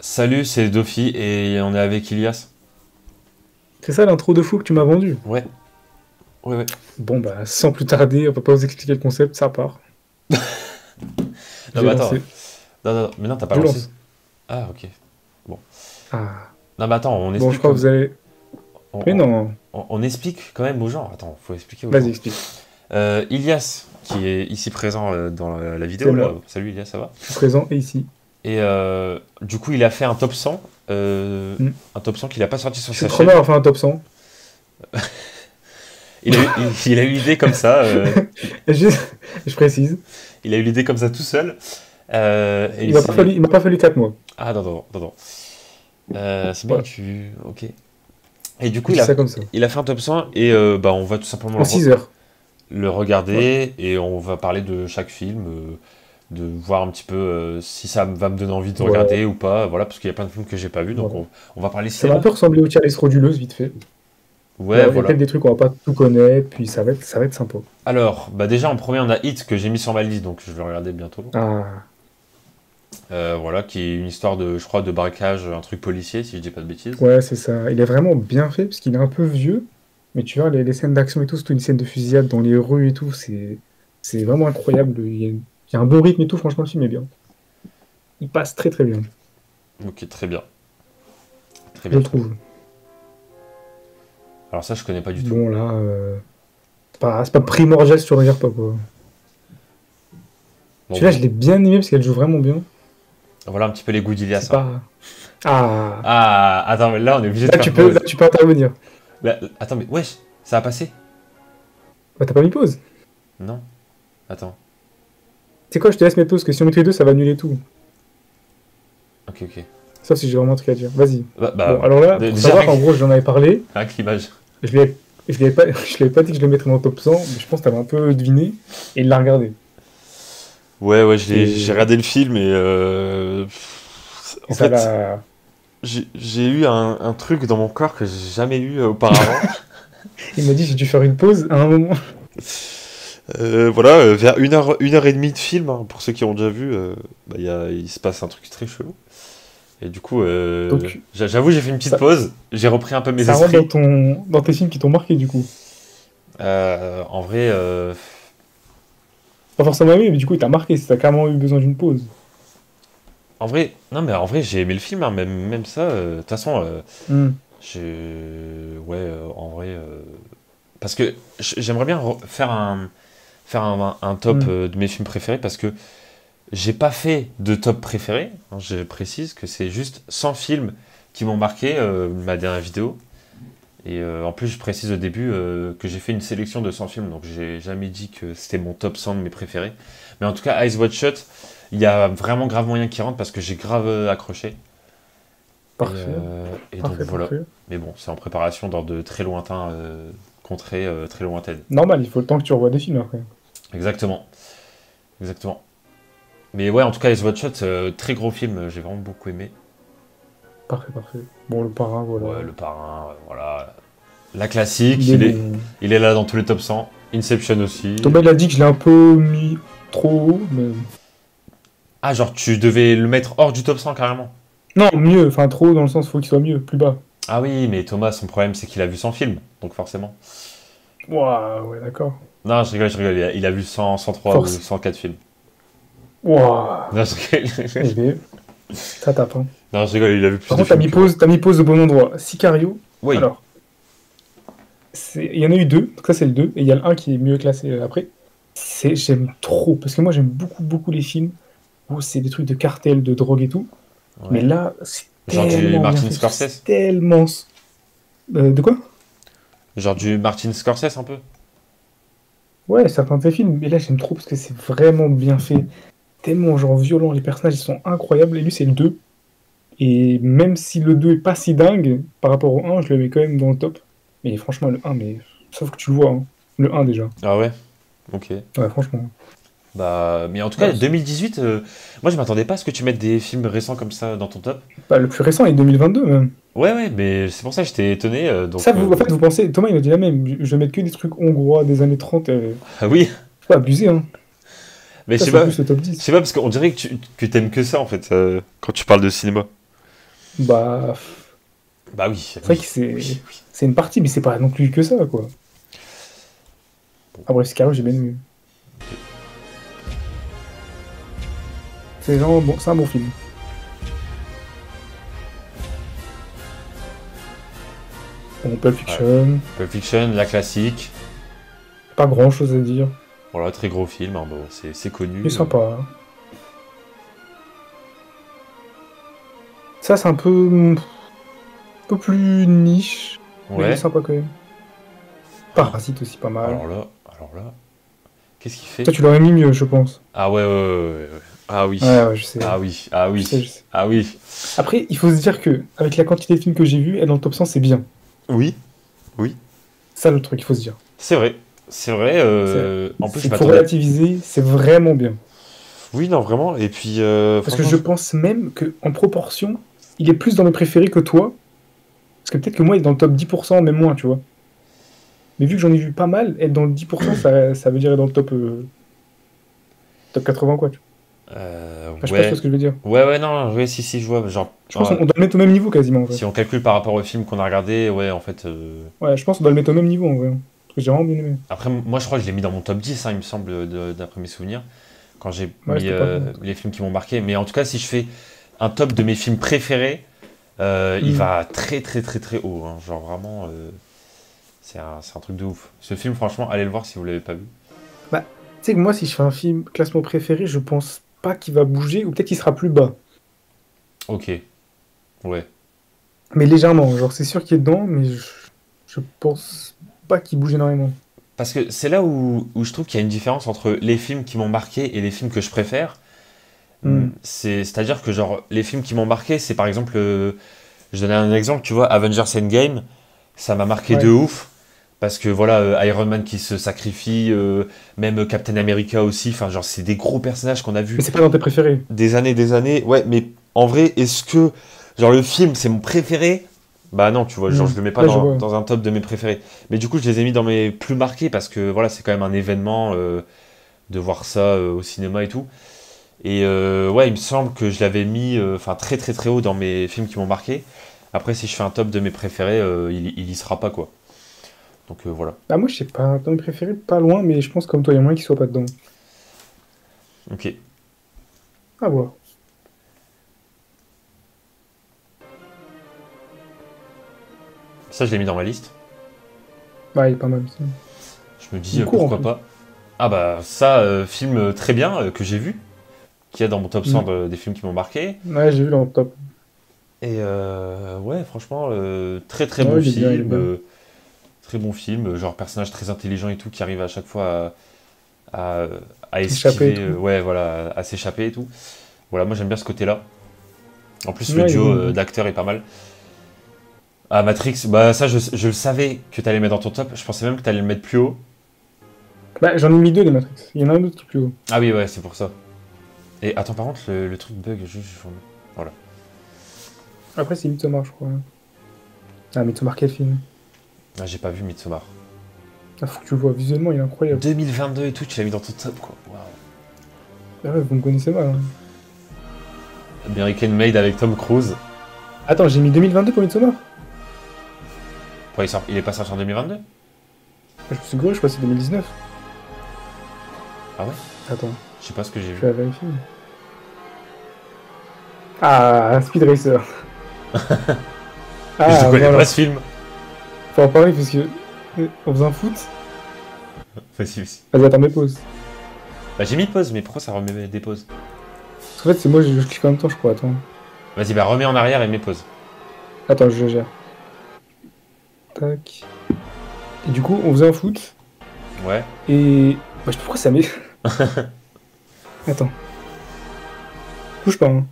Salut, c'est Dofi et on est avec Ilias. C'est ça l'intro de fou que tu m'as vendu. Ouais, ouais, ouais. Bon bah sans plus tarder, on va pas vous expliquer le concept, ça part. Non, J'ai mais attends. lancé. Non, non, mais non, t'as pas Je lancé. lance. Ah, ok. Bon. Ah. Non, mais attends, Bon je crois que vous allez. on, Mais on- non. on explique quand même aux gens. Attends, faut expliquer aux Vas-y, gens. explique. Ilias, qui est ici présent dans la vidéo, C'est là. là. Salut Ilias, ça va? Je suis présent et ici. Et du coup, il a fait un top 100. Hmm. Un top 100 qu'il a pas sorti sur Je suis sa le premier chaîne. à avoir fait un top 100. Il a eu l'idée comme ça. Je précise. Il a eu l'idée comme ça tout seul. Et Il m'a pas fallu 4 mois. Ah, non, non, non, non. C'est bien Voilà. que tu... Ok. Et du coup, Je dis ça comme ça. il a fait un top 100 et bah, on va tout simplement En 6 heures. le Voilà. regarder et on va parler de chaque film, de voir un petit peu si ça va me donner envie de Voilà. regarder ou pas, voilà, parce qu'il y a plein de films que j'ai pas vus, donc Voilà. on va parler Ça va un cinéma. peu ressembler au Thierry Frauduleuse, vite fait. Ouais, Il y a voilà. peut-être des trucs qu'on va pas tout connaître, puis ça va être sympa. Alors, bah déjà en premier, on a Hit que j'ai mis sur ma liste, donc je vais regarder bientôt. Ah. Voilà, qui est une histoire de, je crois, de braquage, un truc policier, si je dis pas de bêtises. Ouais, c'est ça. Il est vraiment bien fait, parce qu'il est un peu vieux. Mais tu vois, les scènes d'action et tout, surtout une scène de fusillade dans les rues et tout, c'est vraiment incroyable. Il y a un bon rythme et tout, franchement, le film est bien. Il passe très très bien, Ok, très bien. Très je bien, le très bien. trouve. Alors ça, je connais pas du tout. Bon, là, c'est pas primordial si tu regardes pas, quoi. Bon, Celui-là, je l'ai bien aimé parce qu'elle joue vraiment bien. voilà un petit peu les goûts d'Ilias, C'est hein. pas. Ah. Ah, attends, mais là, on est obligé de Là, faire là, pause. tu peux intervenir. Attends, mais wesh, ça a passé? Bah, t'as pas mis pause. Non. Attends. C'est quoi, je te laisse mettre pause, parce que si on met tous les deux, ça va annuler tout. Ok, ok. Sauf si j'ai vraiment un truc à dire. Vas-y. Bah, Bon, alors là, pour déjà, savoir, en gros, j'en avais parlé. avec l'image. Je lui ai, je lui ai pas, je lui ai pas dit que je le mettrais dans le top 100, mais je pense que t'avais un peu deviné, et il l'a regardé. Ouais, ouais, j'ai Et, regardé le film et et en ça fait, l'a. j'ai eu un truc dans mon corps que j'ai jamais eu auparavant. Il m'a dit j'ai dû faire une pause à un moment. Voilà, vers une heure et demie de film, hein, pour ceux qui ont déjà vu, bah, il se passe un truc très chelou. Et du coup, Donc j'avoue, j'ai fait une petite ça, pause, j'ai repris un peu mes ça rentre esprits. dans tes films qui t'ont marqué du coup. En vrai, Pas forcément aimé, mais du coup il t'a marqué si t'as carrément eu besoin d'une pause. non mais en vrai, j'ai aimé le film, hein, même ça. De toute façon, Hmm. ouais, en vrai, parce que j'aimerais bien faire un top Hmm. de mes films préférés parce que j'ai pas fait de top préféré, hein, je précise que c'est juste 100 films qui m'ont marqué, ma dernière vidéo. Et en plus, je précise au début que j'ai fait une sélection de 100 films, donc j'ai jamais dit que c'était mon top 100 de mes préférés. Mais en tout cas, Eyes Wide Shut, il y a vraiment grave moyen qui rentre parce que j'ai grave accroché. Parfait, Et donc parfait, voilà. parfait. Mais bon, c'est en préparation dans de très lointains contrées, très lointaines. Normal, il faut le temps que tu revoies des films après. Exactement, exactement. Mais ouais, en tout cas, Eyes Wide Shut, très gros film, j'ai vraiment beaucoup aimé. Parfait, parfait. Bon, le parrain, voilà. Ouais, Le Parrain, voilà. La classique, Il est bon. il est là dans tous les top 100. Inception aussi. Thomas il a dit que je l'ai un peu mis trop haut, mais. Ah, genre, tu devais le mettre hors du top 100 carrément. Non, mieux, enfin trop haut dans le sens, faut qu'il soit mieux, plus bas. Ah oui, mais Thomas, son problème, c'est qu'il a vu 100 films, donc forcément. Ouah, ouais, d'accord. Non, je rigole, je rigole. Il a vu 100, 103 ou Force. 104 films. Ouah, Non, je rigole. eh bien, ça tape, hein. Non, je rigole, il a vu plus Par de contre, films que moi. t'as mis pause au bon endroit. Sicario, Oui. alors, il y en a eu deux, donc ça c'est le 2 et il y a le un qui est mieux classé après. J'aime trop, parce que moi j'aime beaucoup, beaucoup les films où c'est des trucs de cartel, de drogue et tout. Mais Ouais. là, c'est Genre du tellement bien Martin fait, Scorsese. c'est tellement. De quoi? Genre du Martin Scorsese un peu. Ouais, certains de ces films, mais là j'aime trop parce que c'est vraiment bien fait. Tellement genre violent, les personnages ils sont incroyables, et lui c'est le 2. Et même si le 2 est pas si dingue, par rapport au un je le mets quand même dans le top. Mais franchement, le un mais sauf que tu le vois, hein. Le un déjà. Ah ouais. Ok. Ouais, franchement. Bah, mais en tout cas, Ouais, 2018, moi je m'attendais pas à ce que tu mettes des films récents comme ça dans ton top. bah, le plus récent est 2022 même. Ouais, ouais, mais c'est pour ça que j'étais étonné. Ça, en fait, vous pensez, Thomas il m'a dit la même, je vais mettre que des trucs hongrois des années 30, Ah oui, faut pas abuser, hein. mais Ça, c'est plus le top je 10. sais pas parce qu'on dirait que tu t'aimes que ça en fait quand tu parles de cinéma. Bah, Bah oui, c'est vrai que oui, c'est oui, oui. c'est une partie, mais c'est pas non plus que ça, quoi. Ah bref, Scarlet, j'ai bien aimé. C'est genre, bon, c'est un bon film. Bon, Pulp Ouais. Fiction, Pulp Fiction, la classique. pas grand chose à dire. Voilà, très gros film, hein, bon, c'est Il est connu. sympa, hein. Ça, c'est un peu plus niche, mais il est Ouais. sympa quand même. Oh, Parasite aussi, pas mal. alors là, qu'est-ce qu'il fait? Toi, tu l'aurais mis mieux, je pense. Ah ouais, ouais, ouais, ouais, ouais. Ah oui, Ouais, ouais, je sais. ah oui, ah Je sais, oui, je sais. ah oui. Après, il faut se dire que, avec la quantité de films que j'ai vus, être dans le top 100, c'est bien. Oui, oui. Ça, le truc, il faut se dire. C'est vrai, c'est vrai. En plus, je Faut m'attendais. relativiser, c'est vraiment bien. Oui, non, vraiment. Et puis, Parce que franchement, je pense même que en proportion, il est plus dans mes préférés que toi. Parce que peut-être que moi, il est dans le top 10%, même moins, tu vois. Mais vu que j'en ai vu pas mal, être dans le 10%, ça veut dire être dans le top 80, quoi. Tu vois. Enfin, je sais pas si tu vois ouais, ce que je veux dire. ouais, ouais, non, ouais, si, je vois. Genre, Je pense qu'on doit le mettre au même niveau quasiment, en vrai. si on calcule par rapport au film qu'on a regardé, ouais, en fait. Ouais, je pense qu'on doit le mettre au même niveau, en vrai. Parce que j'ai vraiment bien aimé. Après, moi, je crois que je l'ai mis dans mon top 10, hein, il me semble, d'après mes souvenirs, quand j'ai Ouais, mis c'était pas loin. les films qui m'ont marqué. Mais en tout cas, si je fais un top de mes films préférés, il Hmm. va très, très, très, très haut, hein. Genre, vraiment, c'est un truc de ouf. Ce film, franchement, allez le voir si vous l'avez pas vu. Bah, tu sais que moi, si je fais un film classement préféré, je pense pas qu'il va bouger, ou peut-être qu'il sera plus bas. Ok, ouais. Mais légèrement, genre c'est sûr qu'il est dedans, mais je pense pas qu'il bouge énormément. Parce que c'est là où je trouve qu'il y a une différence entre les films qui m'ont marqué et les films que je préfère. Hmm. C'est-à-dire que genre les films qui m'ont marqué, c'est par exemple, je donnais un exemple, tu vois, Avengers Endgame, ça m'a marqué de Ouais. ouf. Parce que voilà, Iron Man qui se sacrifie, même Captain America aussi, enfin genre c'est des gros personnages qu'on a vus Mais c'est pas dans tes préférés. des années. Ouais, mais en vrai, est-ce que genre le film c'est mon préféré? Bah non, tu vois, genre Hmm. je le mets pas Ouais, je vois. dans un top de mes préférés. Mais du coup, je les ai mis dans mes plus marqués parce que voilà, c'est quand même un événement de voir ça au cinéma et tout. Et ouais, il me semble que je l'avais mis enfin très très très haut dans mes films qui m'ont marqué. Après, si je fais un top de mes préférés, il y sera pas quoi. Donc voilà. Ah, moi, je sais pas, dans mes préférés, pas loin, mais je pense comme toi, il y a moyen qu'il soit pas dedans. Ok. À voir. Ça, je l'ai mis dans ma liste. Ouais, il est pas mal. Ça. Je me dis Il court en pourquoi plus. pas. Ah bah ça, film très bien que j'ai vu, qui est dans mon top 100 Hmm. des films qui m'ont marqué. Ouais, j'ai vu dans le top. Et ouais, franchement, très très bon Ouais, il est bien, il est film. bien. Très bon film. Genre personnage très intelligent et tout, qui arrive à chaque fois à, à- à Échappé et esquiver, tout. ouais, voilà, à s'échapper et tout. Voilà, moi j'aime bien ce côté-là. En plus, le Ouais, il est duo bien, il est bien. d'acteurs est pas mal. Ah, Matrix, bah ça, je le savais que t'allais mettre dans ton top. Je pensais même que t'allais le mettre plus haut. Bah, j'en ai mis deux des Matrix. Il y en a un autre qui est plus haut. Ah oui, ouais, c'est pour ça. Et attends, par contre, le truc bug, voilà. Après, c'est Midsommar, je crois. Ah, Midsommar, quel film? Ah, j'ai pas vu Midsommar. Ah, faut que tu le vois. Visuellement, il est incroyable. 2022 et tout, tu l'as mis dans ton top, quoi. Waouh. Ah ouais, vous me connaissez mal, hein. American Made avec Tom Cruise. Attends, j'ai mis 2022 pour Midsommar? Pourquoi il est pas sorti en 2022? Je me suis gouré, je crois que c'est 2019. Ah ouais? Attends, Je sais pas ce que j'ai je vu. vais vérifier. Ah, Speed Racer. Je Ah, connais voilà. pas ce film. Faut en parler parce que on faisait un foot. Vas-y. Vas-y, attends, mes pauses. Bah, j'ai mis pause, mais pourquoi ça remet des pauses? Parce qu'en fait, c'est moi, je clique en même temps, je crois. Attends, Vas-y, bah remets en arrière et mets pause. attends, je gère. Tac. Et du coup, on faisait un foot. Ouais. Et. Bah, je sais pas pourquoi ça met. Attends. Touche pas, hein.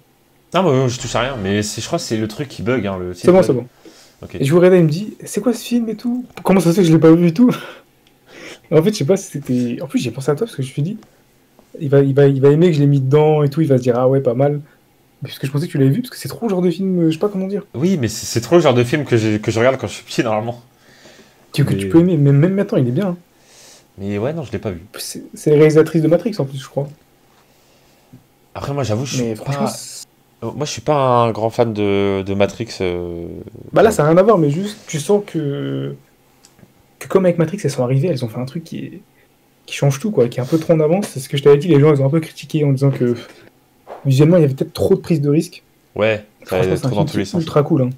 Non, bah, je touche à rien, mais je crois que c'est le truc qui bug, hein, le C'est site bon, bug. c'est bon. Ok. Et je vous regarde, il me dit, c'est quoi ce film et tout? Comment ça se fait que je l'ai pas vu et tout? En fait, je sais pas si c'était. En plus, j'ai pensé à toi parce que je me suis dit, il va aimer que je l'ai mis dedans et tout. Il va se dire, ah ouais, pas mal. Mais parce que je pensais que tu l'avais vu, parce que c'est trop le genre de film, je sais pas comment dire. Oui, mais c'est trop le genre de film que je regarde quand je suis petit, normalement. Que tu Mais, peux aimer, mais même maintenant, il est bien, hein. mais ouais, non, je l'ai pas vu. C'est les réalisatrices de Matrix en plus, je crois. Après, moi, j'avoue, je suis Mais franchement, pas. Moi, je suis pas un grand fan de Matrix. Bah là, ça n'a rien à voir, mais juste, tu sens que comme avec Matrix, elles sont arrivées, elles ont fait un truc qui change tout, quoi, qui est un peu trop en avance. C'est ce que je t'avais dit, les gens, ils ont un peu critiqué en disant que visuellement, il y avait peut-être trop de prise de risque. Ouais, ça Franchement, allait c'est un trop dans film tous qui les est sens. ultra cool, hein.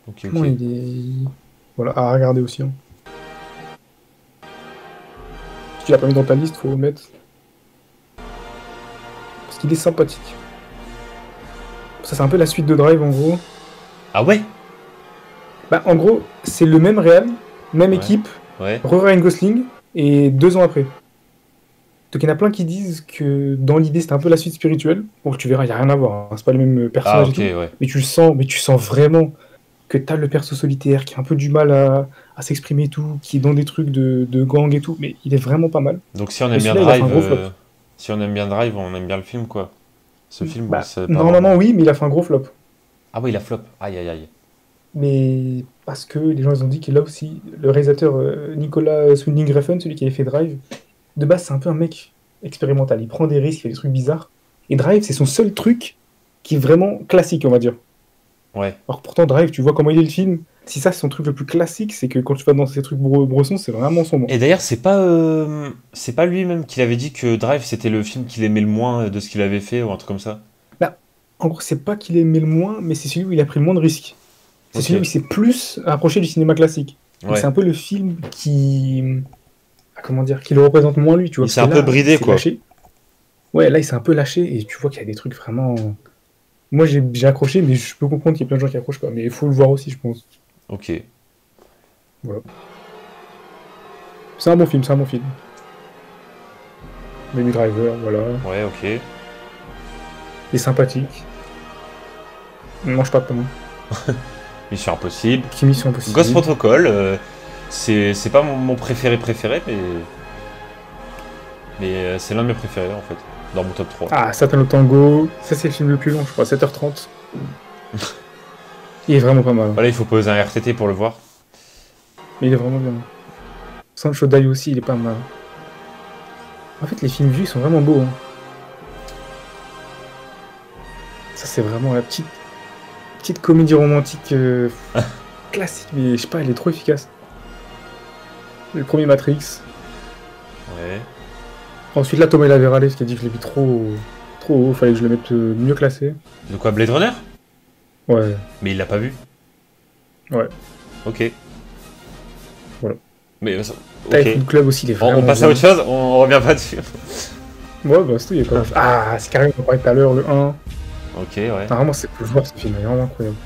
Ok, Franchement, ok. il est... Voilà, à regarder aussi, hein. Si tu l'as pas mis dans ta liste, faut le mettre. Parce qu'il est sympathique. Ça, c'est un peu la suite de Drive, en gros. Ah ouais? Bah, en gros, c'est le même réal, même Ouais, équipe, ouais. Ryan Gosling, et 2 ans après. Donc il y en a plein qui disent que dans l'idée c'était un peu la suite spirituelle. Bon, tu verras, il n'y a rien à voir, hein. C'est pas le même Ah, personnage et ok, tout. ouais. Mais tu sens vraiment que t'as le perso solitaire qui a un peu du mal à s'exprimer et tout, qui est dans des trucs de gang et tout, mais il est vraiment pas mal. Donc si on Mais aime bien celui-là, il a fait un Drive, gros flop. si on aime bien Drive, on aime bien le film, quoi. Ce film, Bah, c'est pas normalement vraiment. oui, mais il a fait un gros flop. Ah oui, la flop. Aïe, aïe, aïe. Mais parce que les gens ils ont dit que là aussi, le réalisateur Nicolas Winding Refn, celui qui avait fait Drive, de base c'est un peu un mec expérimental. Il prend des risques, il fait des trucs bizarres. Et Drive, c'est son seul truc qui est vraiment classique, on va dire. Ouais. Alors pourtant, Drive, tu vois comment il est le film. Si ça, c'est son truc le plus classique, c'est que quand tu vas dans ces trucs brossons, c'est vraiment sombre. Et d'ailleurs, c'est pas lui-même qui avait dit que Drive c'était le film qu'il aimait le moins de ce qu'il avait fait ou un truc comme ça. Là, en gros, c'est pas qu'il aimait le moins, mais c'est celui où il a pris le moins de risques. C'est Ok. celui où il s'est plus approché du cinéma classique. Donc c'est Ouais. un peu le film comment dire, qui le représente moins lui, tu vois, Il parce s'est que un peu là, il bridé, s'est quoi. lâché. Ouais, là, il s'est un peu lâché, et tu vois qu'il y a des trucs vraiment... Moi, j'ai accroché, mais je peux comprendre qu'il y a plein de gens qui accrochent pas. Mais il faut le voir aussi, je pense. Ok. Voilà. C'est un bon film, c'est un bon film. Baby Driver, voilà. Ouais, ok. Il est sympathique. Il mange pas de pain. Mission Impossible. Petit Mission Ghost Impossible. Protocol, c'est pas mon préféré, mais c'est l'un de mes préférés en fait, dans mon top 3. Ah, Satan au Tango. Ça, c'est le film le plus long, je crois, 7h30. Il est vraiment pas mal, hein. Voilà, il faut poser un RTT pour le voir. Mais il est vraiment bien. Sancho Dai aussi, il est pas mal. En fait, les films vieux, ils sont vraiment beaux, hein. Ça, c'est vraiment la petite comédie romantique classique, mais je sais pas, elle est trop efficace. Le premier Matrix. Ouais. Ensuite, là, Thomas il avait râlé parce qu'il a dit que je l'ai mis trop haut, fallait que je le mette mieux classé. De quoi, Blade Runner? Ouais, Mais il l'a pas vu. ouais, Ok. voilà. Mais ok. Typhoon Club aussi, il est vraiment On passe à bien. autre chose, on revient pas dessus. Ouais, bah, c'est tout, il est pas mal. Ah, c'est carrément, on parlait tout à l'heure, le 1. Ok, ouais. Ah, vraiment, c'est faut le voir ce film, il est vraiment incroyable.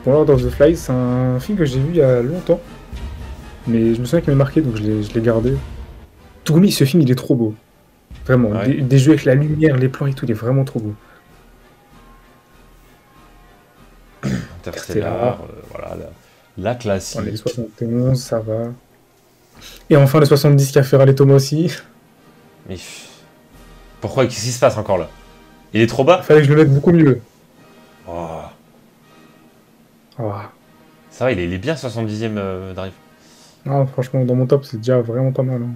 Bon, Lord of the Flies, c'est un film que j'ai vu il y a longtemps, mais je me souviens qu'il m'a marqué, donc je l'ai gardé. Tourmi, ce film, il est trop beau. Vraiment, Ouais. des jeux avec la lumière, les plans et tout, il est vraiment trop beau. Interstellar, voilà, la On est classique. 71, ça va. Et enfin, le 70 qui a fait râler Thomas aussi. Mais pourquoi, qu'est-ce qui se passe encore là? Il est trop bas? Fallait que je le mette beaucoup mieux. Oh. Ah, Ça va, il est bien 70e Drive. ah, franchement, dans mon top, c'est déjà vraiment pas mal, hein.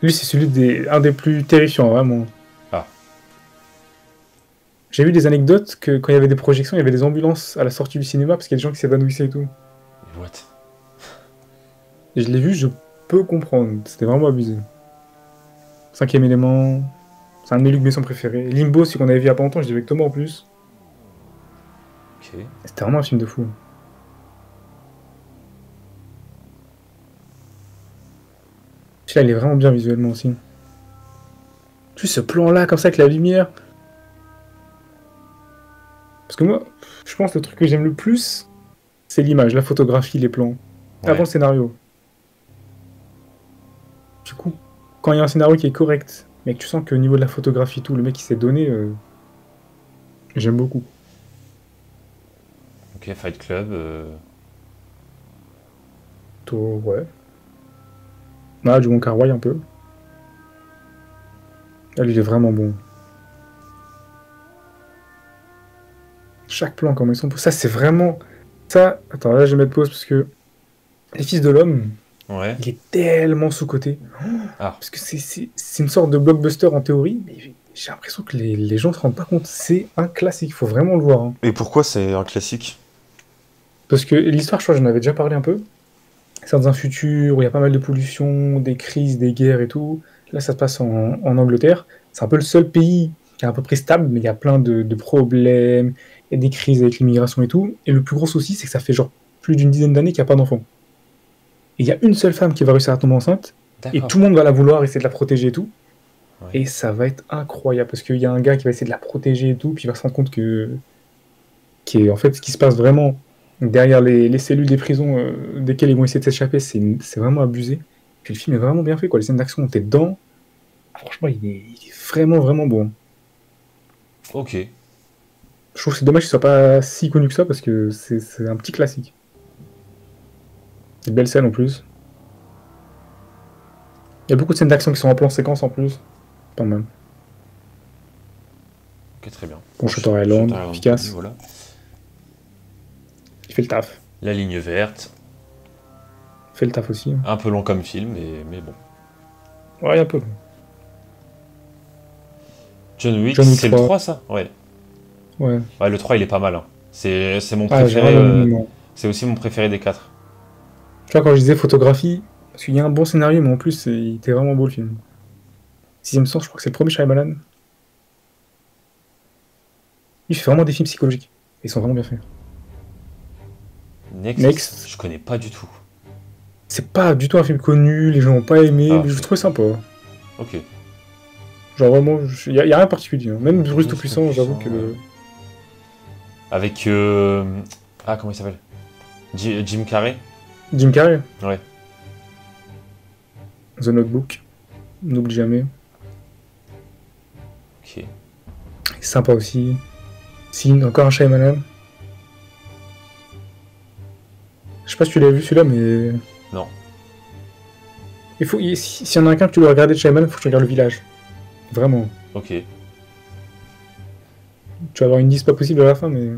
Lui, c'est un des plus terrifiants, vraiment. Ah. J'ai vu des anecdotes que quand il y avait des projections, il y avait des ambulances à la sortie du cinéma parce qu'il y a des gens qui s'évanouissaient et tout. What? Et je l'ai vu, je peux comprendre. C'était vraiment abusé. Cinquième élément, c'est un de mes Luc Besson préférés. Limbo, celui qu'on avait vu il y a pas longtemps, je l'ai vu avec Thomas en plus. Ok. C'était vraiment un film de fou. Celui-là, il est vraiment bien visuellement aussi. Juste ce plan-là, comme ça, avec la lumière. Parce que moi, je pense que le truc que j'aime le plus, c'est l'image, la photographie, les plans. Avant Ouais. le scénario. Du coup, quand il y a un scénario qui est correct, mais que tu sens qu'au niveau de la photographie, tout, le mec il s'est donné, j'aime beaucoup. Ok, Fight Club. Plutôt, ouais. Ah, du Wong Kar-wai un peu. Là, lui, il est vraiment bon. Chaque plan, comment ils sont. Ça, c'est vraiment. Ça, attends, là, je vais mettre pause parce que Les Fils de l'Homme, Ouais. Il est tellement sous-coté. Ah. Parce que c'est une sorte de blockbuster en théorie, mais j'ai l'impression que les gens ne se rendent pas compte. C'est un classique, il faut vraiment le voir, hein. Et pourquoi c'est un classique? Parce que l'histoire, je crois que j'en avais déjà parlé un peu. C'est dans un futur où il y a pas mal de pollution, des crises, des guerres et tout. Là, ça se passe en Angleterre. C'est un peu le seul pays qui est à peu près stable, mais il y a plein de problèmes, il y a des crises avec l'immigration et tout. Et le plus gros souci, c'est que ça fait genre plus d'une dizaine d'années qu'il n'y a pas d'enfants. Et il y a une seule femme qui va réussir à tomber enceinte, et D'accord. tout le monde va la vouloir, essayer de la protéger et tout. Ouais. Et ça va être incroyable, parce qu'il y a un gars qui va essayer de la protéger et tout, puis il va se rendre compte en fait, ce qui se passe vraiment derrière les cellules des prisons desquelles ils vont essayer de s'échapper, c'est vraiment abusé. Puis le film est vraiment bien fait, quoi. Les scènes d'action, t'es dedans. Franchement, il est vraiment, vraiment bon. Ok. Je trouve que c'est dommage qu'il soit pas si connu que ça, parce que c'est un petit classique. Des belles scènes en plus. Il y a beaucoup de scènes d'action qui sont en plan séquence en plus. Pas mal. Ok, très bien. Bon, Shutter Shutter Island, Island connu, efficace. voilà. Il fait le taf. La ligne verte. Il fait le taf aussi, hein. Un peu long comme film, mais bon. Ouais, un peu. John Wick, John Wick c'est le 3. 3 ça? Ouais. Ouais. Ouais, le 3 il est pas mal, hein. C'est mon Ah, j'ai préféré. vraiment. C'est aussi mon préféré des 4. Tu vois, quand je disais photographie, parce qu'il y a un bon scénario, mais en plus, il était vraiment beau le film. Sixième Sens, je crois que c'est le premier Shyamalan. Il fait vraiment des films psychologiques. Ils sont vraiment bien faits. Next, Next, je connais pas du tout. c'est pas du tout un film connu, les gens n'ont pas aimé, Ah, mais je le trouvais sympa. ok. Genre vraiment, y a rien de particulier, hein. Même Bruce Bruce Tout-Puissant, j'avoue Tout-Puissant, que. ouais. Avec. Ah, comment il s'appelle? Jim Carrey? Jim Carrey, Ouais. The Notebook, n'oublie jamais. Ok. C'est sympa aussi. Sin, encore un Shyamalan. Je sais pas si tu l'as vu celui-là, mais. Non. S'il y en a qu'un que tu dois regarder de Shyamalan, faut que tu regardes Le Village. Vraiment. Ok. Tu vas avoir une liste pas possible à la fin, mais.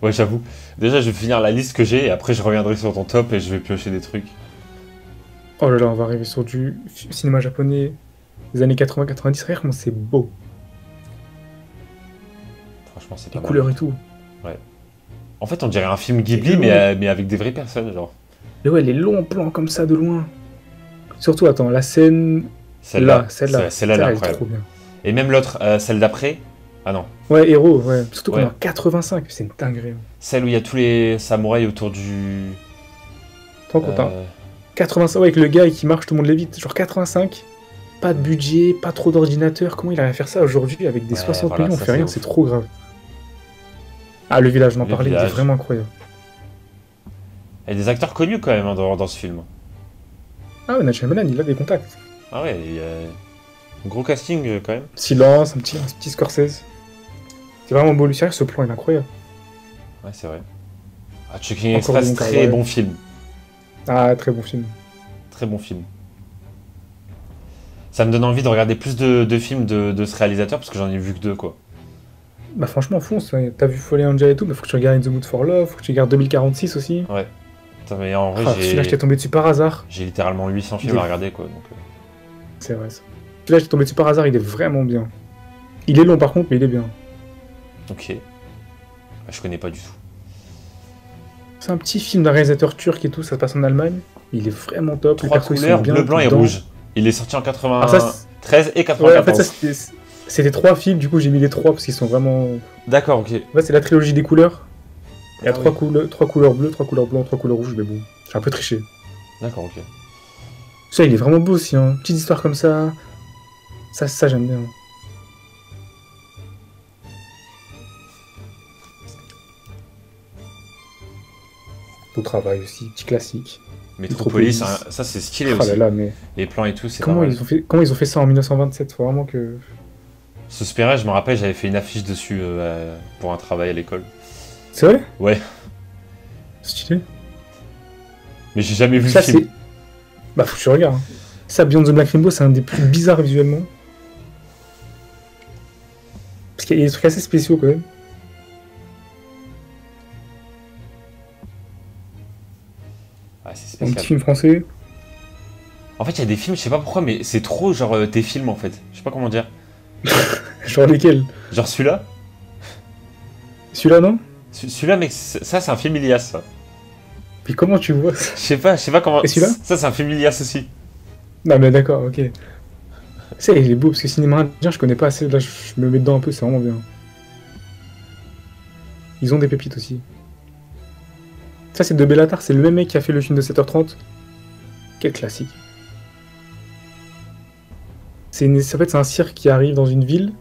Ouais, j'avoue. Déjà, je vais finir la liste que j'ai et après, je reviendrai sur ton top et je vais piocher des trucs. Oh là là, on va arriver sur du cinéma japonais des années 80-90. Regarde comment c'est beau. Franchement, c'est pas Les mal. couleurs et tout. En fait, on dirait un film Ghibli, Et mais avec des vraies personnes, genre. Mais ouais, les longs plans comme ça de loin. Surtout, attends, la scène. Celle-là, Celle-là, celle-là, elle est elle est incroyable. trop bien. Et même l'autre, celle d'après. Ah non. Ouais, héros, ouais. Surtout qu'on Ouais. est en 85, c'est une dinguerie. Celle où il y a tous les samouraïs autour du. T'en compte, hein. euh, 85, ouais, avec le gars qui marche, tout le monde l'évite. Genre 85, pas de budget, pas trop d'ordinateur. Comment il arrive à faire ça aujourd'hui avec des Ouais, 60 voilà, millions, on ça, fait c'est rien, ouf. c'est trop grave. Ah, le village, j'en Le parlais, il est Village. vraiment incroyable. Il y a des acteurs connus quand même hein, dans ce film. Ah ouais, Night Shyamalan, il a des contacts. Ah ouais, il y a un gros casting quand même. Silence, un petit Scorsese. C'est vraiment beau, Lucien, ce plan il est incroyable. Ouais, c'est vrai. Ah, Checking Encore Express, du bon très travail. bon film. Ah, très bon film. Très bon film. Ça me donne envie de regarder plus de films de ce réalisateur parce que j'en ai vu que deux quoi. Bah franchement, fonce, ouais. T'as vu Fallen Angel et tout, mais faut que tu regardes In the Mood for Love, faut que tu regardes 2046 aussi. Ouais. Putain, mais en vrai, Ah, celui-là, j'étais tombé dessus par hasard. j'ai littéralement 800 films Il est- à regarder quoi. Donc, C'est vrai, ça. Celui-là, j'étais tombé dessus par hasard, il est vraiment bien. Il est long par contre, mais il est bien. ok. Ah, je connais pas du tout. C'est un petit film d'un réalisateur turc et tout, ça se passe en Allemagne. Il est vraiment top. Les Trois persos, ils sont couleurs, bien bleu, blanc et dedans. rouge. Il est sorti en Ah, ça, 93 et ouais, en 94. fait, ça, c'était 3 films, du coup, j'ai mis les 3 parce qu'ils sont vraiment. D'accord, ok. En fait, c'est la trilogie des couleurs. Il y a Ah 3 oui. couleurs bleues, 3 couleurs blancs, 3 couleurs rouges, mais bon, j'ai un peu triché. D'accord, ok. Ça, il est vraiment beau aussi, hein. Petite histoire comme ça. Ça j'aime bien. Beau travail aussi, petit classique. Metropolis, Metropolis. hein, ça c'est stylé Oh là aussi. là, mais Les plans et tout, c'est pas comment mal. comment ils ont fait ça en 1927? Faut vraiment que. Suspiria, je me rappelle, j'avais fait une affiche dessus pour un travail à l'école. C'est vrai? Ouais, Stylé. mais j'ai jamais vu Ça, le film. c'est. Bah, faut que tu regardes, hein. Ça, Beyond the Black Rainbow, c'est un des plus bizarres visuellement. Parce qu'il y a des trucs assez spéciaux quand même. Ah, c'est Un petit spécial. film français. En fait, il y a des films, je sais pas pourquoi, mais c'est trop genre tes films en fait. Je sais pas comment dire. Genre lesquels? Genre celui-là. Celui-là, non? Celui-là, mec, ça c'est un film Ilias, ça. Mais comment tu vois ça? Je sais pas comment. Et celui-là? Ça c'est un film Ilias aussi. Non, mais d'accord, ok. Ça, il est beau, parce que cinéma indien, je connais pas assez. Là, je me mets dedans un peu, c'est vraiment bien. Ils ont des pépites aussi. Ça, c'est de Bellatar, c'est le même mec qui a fait le film de 7h30. Quel classique. En fait, c'est un cirque qui arrive dans une ville,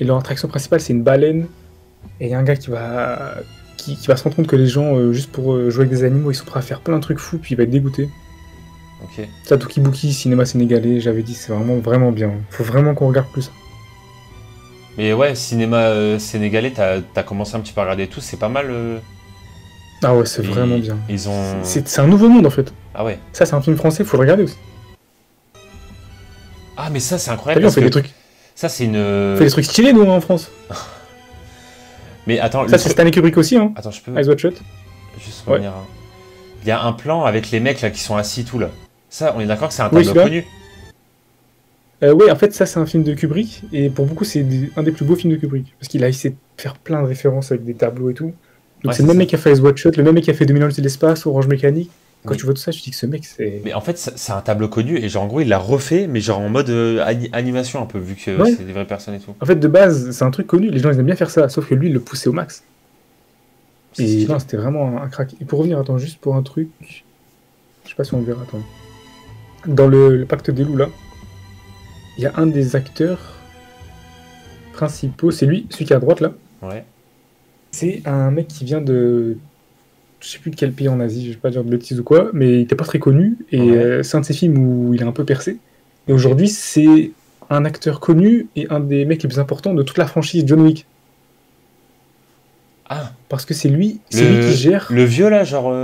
et leur attraction principale, c'est une baleine. Et il y a un gars qui va se rendre compte que les gens, juste pour jouer avec des animaux, ils sont prêts à faire plein de trucs fous, puis il va être dégoûté. Ok. Ça, Tukibuki, cinéma sénégalais, j'avais dit, c'est vraiment, vraiment bien. Faut vraiment qu'on regarde plus. Mais ouais, cinéma sénégalais, t'as commencé un petit peu à regarder tout, c'est pas mal. Ah ouais, c'est Ils- vraiment bien. Ils ont. C'est un nouveau monde, en fait. Ah ouais. Ça, c'est un film français, faut le regarder aussi. Ah, mais ça c'est T'as incroyable vu, on parce fait que des trucs, ça c'est une. on fait des trucs stylés, nous, hein, en France. Mais attends, Ça, c'est Stanley Kubrick aussi, hein. Attends, je peux Eyes Wide Shut. juste Ouais. revenir. Il y a un plan avec les mecs là qui sont assis tout là. Ça, on est d'accord que c'est un Oui, tableau celui-là. connu. Ouais, en fait, ça, c'est un film de Kubrick, et pour beaucoup, c'est un des plus beaux films de Kubrick. Parce qu'il a essayé de faire plein de références avec des tableaux et tout. Donc, Ouais, c'est le même ça. mec qui a fait Eyes Wide Shut, le même mec qui a fait 2000 ans de l'espace, Orange Mécanique. Quand Oui. tu vois tout ça, tu te dis que ce mec, c'est. Mais en fait, c'est un tableau connu et genre en gros il l'a refait, mais genre en mode animation un peu vu que Ouais. c'est des vraies personnes et tout. En fait, de base, c'est un truc connu, les gens ils aiment bien faire ça, sauf que lui, il le poussait au max. C'est Et stylé. non, c'était vraiment un crack. Et pour revenir, attends, juste pour un truc. Je sais pas si on le verra, attends. Dans le Pacte des loups, là, il y a un des acteurs principaux, c'est lui, celui qui est à droite, là. Ouais. C'est un mec qui vient de. Je sais plus de quel pays en Asie, je vais pas dire de bêtises ou quoi, mais il était pas très connu, et Ouais. c'est un de ses films où il est un peu percé. Et aujourd'hui, c'est un acteur connu et un des mecs les plus importants de toute la franchise John Wick. Ah, Parce que c'est lui qui gère. le vieux là, genre.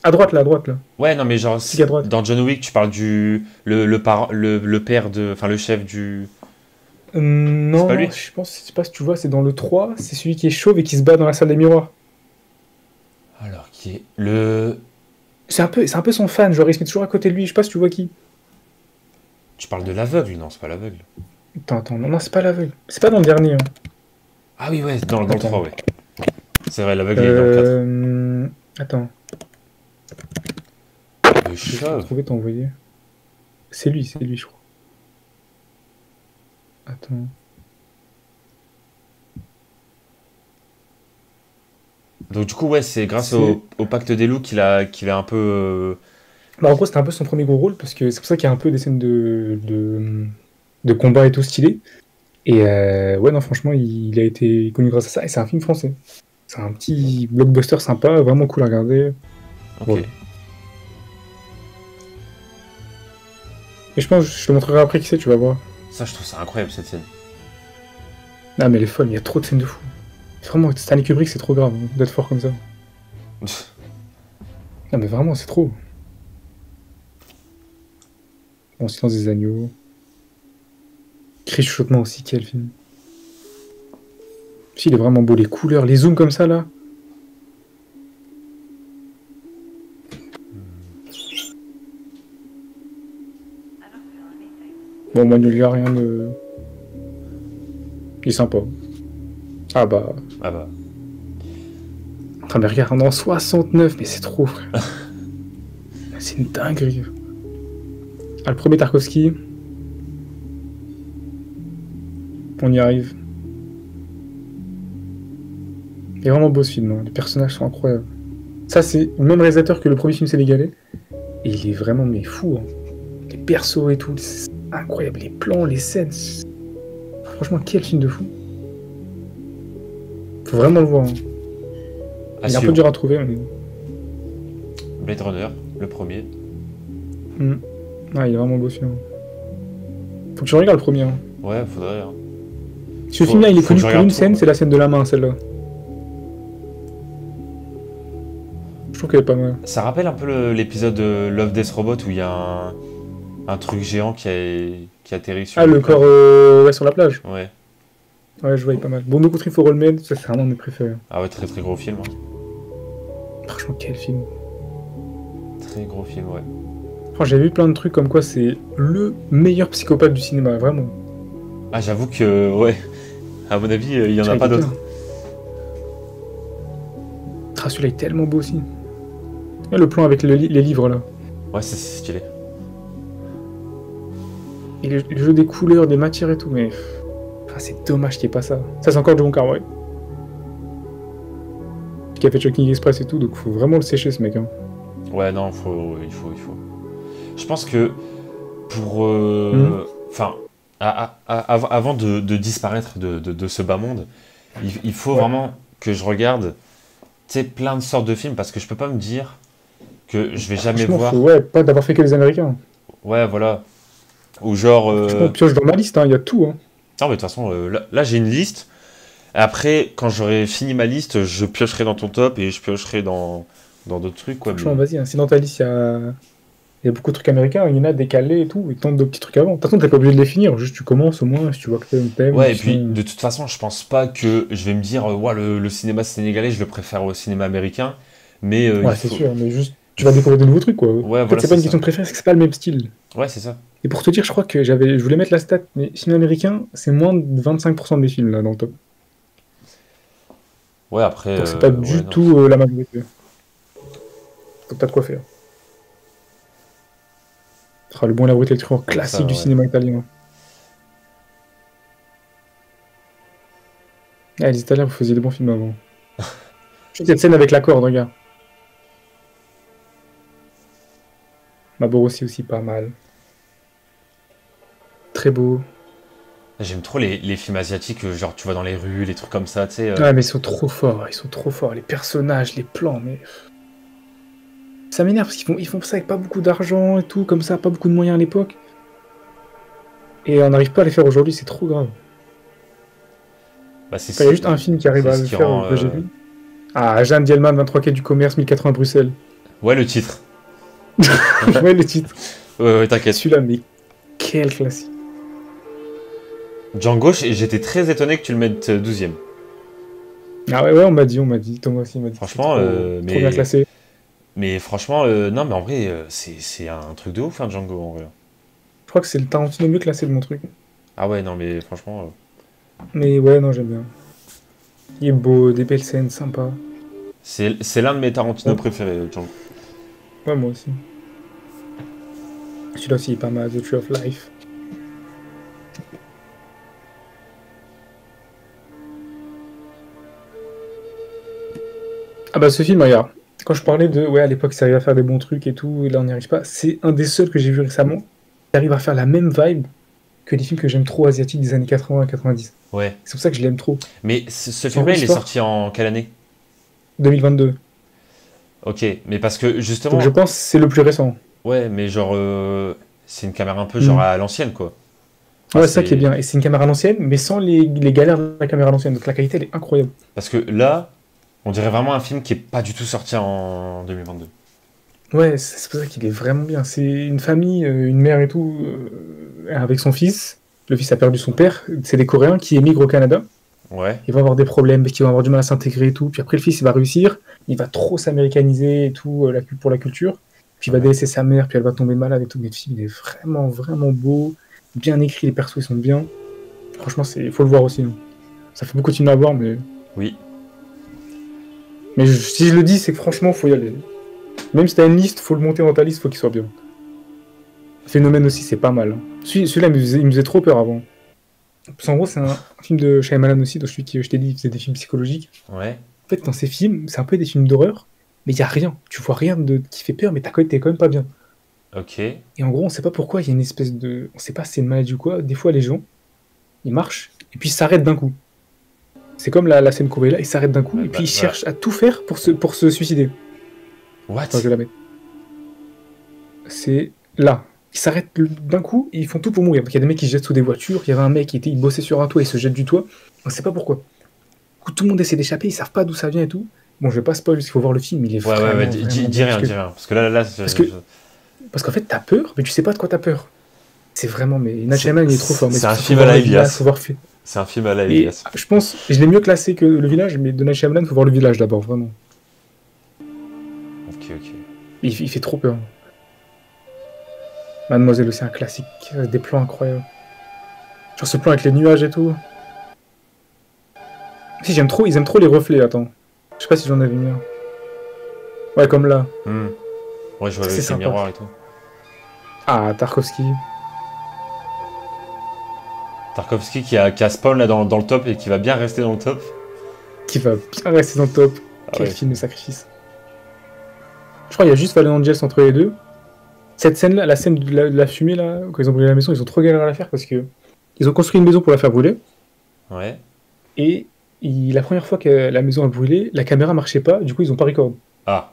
À droite, là, à droite, là. Ouais, non, mais genre Celui qui est à droite. dans John Wick, tu parles du le père de, enfin le chef du. Non, pas lui je sais pas si tu vois, c'est dans le 3, c'est celui qui est chauve et qui se bat dans la salle des miroirs. Alors qui est le. C'est un peu son fan, genre il se met toujours à côté de lui, je sais pas si tu vois qui. Tu parles de l'aveugle, non, c'est pas l'aveugle. Attends, non, c'est pas l'aveugle. C'est pas dans le dernier. Hein. Ah oui, ouais, dans le Attends. 3, ouais. C'est vrai, l'aveugle il est dans le Attends, 4. Le je vais chauve. trouver t'envoyer. C'est lui, je crois. Attends. Donc du coup, ouais, c'est grâce C'est- au Pacte des loups qu'il a un peu. Bah, en gros, c'était un peu son premier gros rôle, parce que c'est pour ça qu'il y a un peu des scènes de combat et tout stylé. Et ouais, non, franchement, il a été connu grâce à ça, et c'est un film français. C'est un petit blockbuster sympa, vraiment cool à regarder. Ok. Voilà. Et je pense, je te montrerai après qui c'est, tu vas voir. Ça, je trouve ça incroyable cette scène. Ah, mais elle est folle, il y a trop de scènes de fou. Vraiment, Stanley Kubrick, c'est trop grave hein, d'être fort comme ça. Non, mais vraiment, c'est trop. Bon, Silence des agneaux. Cri chuchotement aussi, quel film. Si, il est vraiment beau, les couleurs, les zooms comme ça, là. Bon, Manuel, il y a rien de... Il est sympa. Ah bah... Ah bah. Enfin, mais regarde, en 69, mais c'est trop, frère. C'est une dinguerie. Ah, le premier Tarkovsky. On y arrive. Il est vraiment beau ce film, hein. Les personnages sont incroyables. Ça, c'est le même réalisateur que le premier film sénégalais. Et il est vraiment mais fou. Hein. Les persos et tout, c'est incroyable. Les plans, les scènes. Franchement, quel film de fou. Faut vraiment le voir. Hein. À Il est un peu suivre. dur à trouver. Mais... Blade Runner, le premier. Ah, il est vraiment beau ce film. Faut que tu regardes le premier. Hein. Ouais, faudrait. Hein. Ce Faut- film-là, il est faut connu que je pour regarde une tout, scène, ouais. c'est la scène de la main, celle-là. Je trouve qu'elle est pas mal. Ça rappelle un peu l'épisode de Love Death Robot où il y a un truc géant qui atterrit sur Ah, une le plage. corps ouais, sur la plage. Ouais. Ouais, je vois, il est pas mal. Bon, No Country for Old Men, ça c'est vraiment mes préférés. Ah ouais, très très gros film. Hein. Franchement, quel film. très gros film, ouais. Enfin, j'ai vu plein de trucs comme quoi c'est le meilleur psychopathe du cinéma, vraiment. Ah, j'avoue que, ouais, à mon avis, il y en a pas d'autres. Ah, celui-là est tellement beau aussi. Et le plan avec les livres là. Ouais, c'est stylé. Et le jeu des couleurs, des matières et tout, mais. Ah, c'est dommage qu'il n'y ait pas ça. Ça, c'est encore John Carway. Qui a fait Chunking Express et tout, donc faut vraiment le sécher ce mec. Hein. Ouais, non, il faut. Je pense que pour. Enfin, avant de disparaître de ce bas monde, il faut vraiment que je regarde plein de sortes de films parce que je peux pas me dire que je vais jamais voir. Ouais, pas d'avoir fait que les Américains. Ouais, voilà. Ou genre. Je pioche dans ma liste, il y a tout. Hein. Non, mais de toute façon, là j'ai une liste. Après, quand j'aurai fini ma liste, je piocherai dans ton top et je piocherai dans d'autres trucs. Quoi, franchement, vas-y, hein. Si dans ta liste, il y a beaucoup de trucs américains, il y en a décalés et tout, et tente de petits trucs avant. De toute façon, t'es pas obligé de les finir, juste tu commences au moins si tu vois que t'aimes. Ouais, et puis de toute façon, je pense pas que je vais me dire, ouais, le cinéma sénégalais, je le préfère au cinéma américain. Mais ouais, c'est sûr, mais juste tu vas découvrir de nouveaux trucs, quoi. Ouais, en fait, c'est pas une question de préférence, c'est que c'est pas le même style. Ouais, c'est ça. Et pour te dire, je crois que je voulais mettre la stat, mais film américain, c'est moins de 25% de mes films là dans le top. Ouais, après. Donc c'est pas du tout la majorité. Donc t'as de quoi faire. Ce sera le bon et la brute électrique classique du cinéma italien. Ah, les Italiens, vous faisiez des bons films avant. Cette scène avec la corde, regarde. Maborossi aussi pas mal. Très beau. J'aime trop les films asiatiques, genre tu vois dans les rues, les trucs comme ça, tu sais. Ouais, mais ils sont trop forts, les personnages, les plans, mais... Ça m'énerve parce qu'ils font ça avec pas beaucoup d'argent et tout, comme ça, pas beaucoup de moyens à l'époque. Et on n'arrive pas à les faire aujourd'hui, c'est trop grave. Bah, il y a juste un film qui arrive à le faire, que j'ai vu. Ah, Jeanne Dielman, 23 quai du commerce, 1080 Bruxelles. Ouais, le titre. Ouais, le titre. Ouais, t'inquiète. Celui-là, mais quel classique. Django, j'étais très étonné que tu le mettes 12ème. Ah ouais, on m'a dit, Thomas aussi m'a dit. Franchement, trop bien classé. Mais franchement, non, mais en vrai, c'est un truc de ouf, hein, Django, en vrai. Je crois que c'est le Tarantino mieux classé de mon truc. Ah ouais, non, mais franchement... Mais ouais, non, j'aime bien. Il est beau, des belles scènes, sympa. C'est l'un de mes Tarantino préférés, Django. Ouais, moi aussi. Celui-là aussi est pas mal, The Tree of Life. Ah bah ce film, regarde. Quand je parlais de, ouais, à l'époque, ça arrive à faire des bons trucs et tout, et là, on n'y arrive pas. C'est un des seuls que j'ai vu récemment qui arrive à faire la même vibe que les films que j'aime trop asiatiques des années 80 à 90. Ouais. C'est pour ça que je l'aime trop. Mais ce film-là, il est sorti en quelle année? 2022. Ok, mais parce que justement... Donc je pense que c'est le plus récent. Ouais, mais genre, c'est une caméra un peu genre à l'ancienne, quoi. Enfin, ouais, c'est ça qui est bien. Et c'est une caméra à l'ancienne, mais sans les galères de la caméra à l'ancienne. Donc la qualité, elle est incroyable. Parce que là, on dirait vraiment un film qui est pas du tout sorti en 2022. Ouais, c'est pour ça qu'il est vraiment bien. C'est une famille, une mère et tout, avec son fils. Le fils a perdu son père. C'est des Coréens qui émigrent au Canada. Ouais. Ils vont avoir des problèmes, parce qu'ils vont avoir du mal à s'intégrer et tout. Puis après, le fils, il va réussir. Il va trop s'américaniser et tout, pour la culture. Puis il va délaisser sa mère, puis elle va tomber malade et tout. Mais le film, il est vraiment, vraiment beau. Bien écrit, les persos, ils sont bien. Franchement, faut le voir aussi. Hein. Ça fait beaucoup de films à voir, mais... Oui. Mais si je le dis, c'est que franchement, faut y aller. Même si t'as une liste, faut le monter dans ta liste, faut qu'il soit bien. Phénomène aussi, c'est pas mal. Hein. Celui-là, il me faisait trop peur avant. Parce qu'en gros, c'est un film de Shyamalan aussi, donc celui qui, je t'ai dit, il faisait des films psychologiques. Ouais. En fait, dans ces films, c'est un peu des films d'horreur, mais il y a rien. Tu vois rien qui fait peur, mais t'es quand même pas bien. Ok. Et en gros, on sait pas pourquoi, il y a une espèce de... On sait pas si c'est une maladie ou quoi. Des fois, les gens, ils marchent, et puis ils s'arrêtent d'un coup. C'est comme la scène qu'on voit là, ils s'arrêtent d'un coup, et puis ils cherchent à tout faire pour se suicider. What? Attends, je vais la mettre. C'est là. Ils s'arrêtent d'un coup et ils font tout pour mourir. Donc, il y a des mecs qui se jettent sous des voitures, il y avait un mec il bossait sur un toit, il se jette du toit. On sait pas pourquoi. Du coup, tout le monde essaie d'échapper, ils savent pas d'où ça vient et tout. Bon, je vais pas spoil parce qu'il faut voir le film, il est vraiment... Ouais, dis rien. Parce que là parce qu'en fait, t'as peur, mais tu sais pas de quoi t'as peur. C'est vraiment... Mais Night Shyamalan, il est trop fort. C'est un film à la Elias. C'est un film à la Elias. Je pense, je l'ai mieux classé que Le Village, mais de Night Shyamalan, faut voir Le Village d'abord, vraiment. Ok. Il fait trop peur. Mademoiselle aussi, un classique. Des plans incroyables. Genre ce plan avec les nuages et tout. Si, j'aime trop, ils aiment trop les reflets, attends. Je sais pas si j'en avais mis un. Ouais, comme là. Ouais, je vois C'est avec les sympa. miroirs et tout. Ah, Tarkovsky. Tarkovsky qui a spawn là dans le top et qui va bien rester dans le top. Qui va bien rester dans le top. Ah Quel ouais. film de sacrifice. Je crois qu'il y a juste Fallen Angels entre les deux. Cette scène-là, la scène de la fumée, là, quand ils ont brûlé la maison, ils ont trop galéré à la faire parce que ils ont construit une maison pour la faire brûler. Ouais. Et la première fois que la maison a brûlé, la caméra marchait pas, du coup, ils ont pas record. Ah.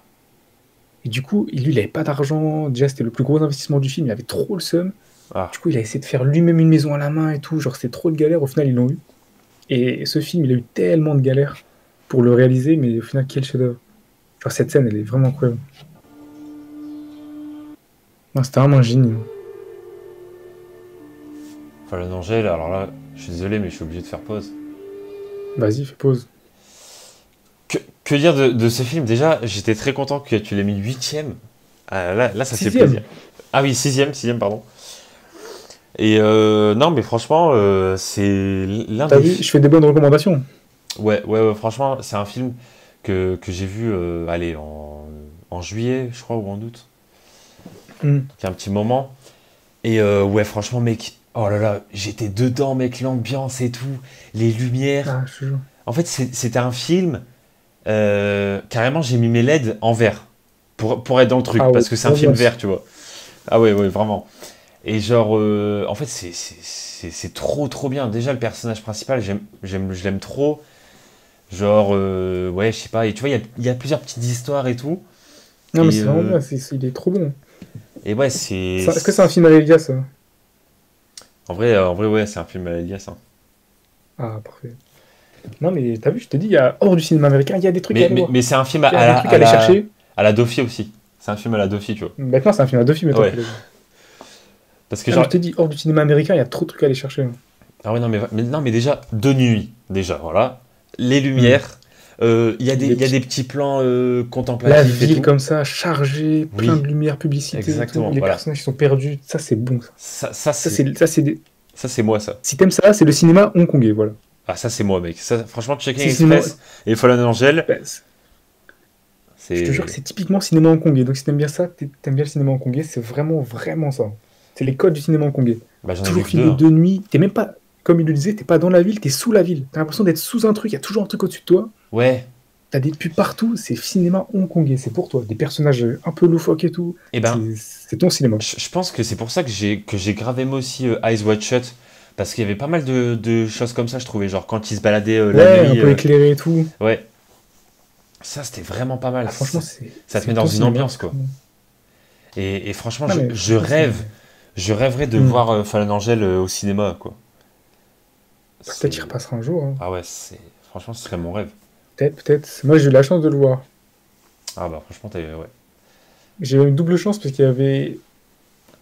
Et du coup, lui, il avait pas d'argent. Déjà, c'était le plus gros investissement du film, il avait trop le seum. Ah. Du coup, il a essayé de faire lui-même une maison à la main et tout. Genre, c'était trop de galère. Au final, ils l'ont eu. Et ce film, il a eu tellement de galères pour le réaliser, mais au final, quel chef-d'œuvre. Genre, cette scène, elle est vraiment incroyable. Non, c'était vraiment un génie. Fallen Angel, alors là, je suis désolé, mais je suis obligé de faire pause. Vas-y, fais pause. Que dire de ce film? Déjà, j'étais très content que tu l'aies mis 8ème. Ah, là, ça fait 6e. plaisir. Ah oui, 6ème, pardon. Et non, mais franchement, c'est l'un T'as des... vu, je fais des bonnes recommandations. Ouais, franchement, c'est un film que j'ai vu, allez, en juillet, je crois, ou en août. Il y a un petit moment. Et ouais, franchement, mec, oh là là, j'étais dedans, mec, l'ambiance et tout, les lumières. Ah, je te jure. En fait, c'était un film, carrément, j'ai mis mes LED en vert pour être dans le truc, Ah ouais, parce que c'est un film ambiance. vert, tu vois. Ah ouais, vraiment. Et genre, en fait, c'est trop bien. Déjà, le personnage principal, je l'aime trop. Genre, ouais, je sais pas. Et tu vois, il y a plusieurs petites histoires et tout. Non, mais Et, c'est vraiment bien, il est trop bon. Et ouais, Est-ce que c'est un film à l'Elias, ça? En vrai, ouais, c'est un film à Elias. Hein. Ah, parfait. Non, mais t'as vu, je te dis, il y a hors du cinéma américain, il y a des trucs à aller voir. Mais c'est un film Il y a des trucs à aller chercher. à la Dofi aussi. C'est un film à la Dofi, tu vois. Maintenant, c'est un film à deux films. Ouais. Parce que Je genre... te dis, hors du cinéma américain, il y a trop de trucs à aller chercher. Ah ouais, non, mais déjà, de nuit, déjà, voilà. Les lumières, il y a des petits plans La contemplatifs et ville tout. comme ça, chargée, plein Oui. de lumière, publicité. Exactement, Les voilà. personnages qui sont perdus, ça c'est bon. Ça, Ça ça c'est c'est moi, ça. Si t'aimes ça, c'est le cinéma hongkongais, voilà. Ah, ça, c'est moi, mec. Ça, franchement, Checking C'est cinéma- Express et Fallen Angel, Bah, c'est... je te jure que c'est typiquement cinéma hongkongais. Donc si t'aimes bien ça, t'aimes bien le cinéma hongkongais, c'est vraiment ça. C'est les codes du cinéma hongkongais. Bah, j'en ai vu Toujours que filmé deux. Hein. de nuit. T'es même pas, comme il le disait, t'es pas dans la ville, t'es sous la ville. T'as l'impression d'être sous un truc, il y a toujours un truc au-dessus de toi. Ouais. T'as des pubs partout, c'est cinéma hongkongais, c'est pour toi. Des personnages un peu loufoques et tout. Et ben, C'est ton cinéma. je pense que c'est pour ça que j'ai grave aimé aussi Eyes Wide Shut. Parce qu'il y avait pas mal de choses comme ça, je trouvais. Genre quand il se baladait la Ouais, nuit. un peu éclairé et tout. Ouais. Ça, c'était vraiment pas mal. Ah, franchement, ça te met dans ton une cinéma. ambiance, quoi. Et franchement, Non, mais je franchement, rêve. Je rêverais de voir Fallen Angel au cinéma, quoi. peut-être qu'il repassera un jour. Hein. Ah ouais, franchement, ce serait mon rêve. Peut-être. Moi, j'ai eu la chance de le voir. Ah bah, franchement, ouais. J'ai eu une double chance parce qu'il y avait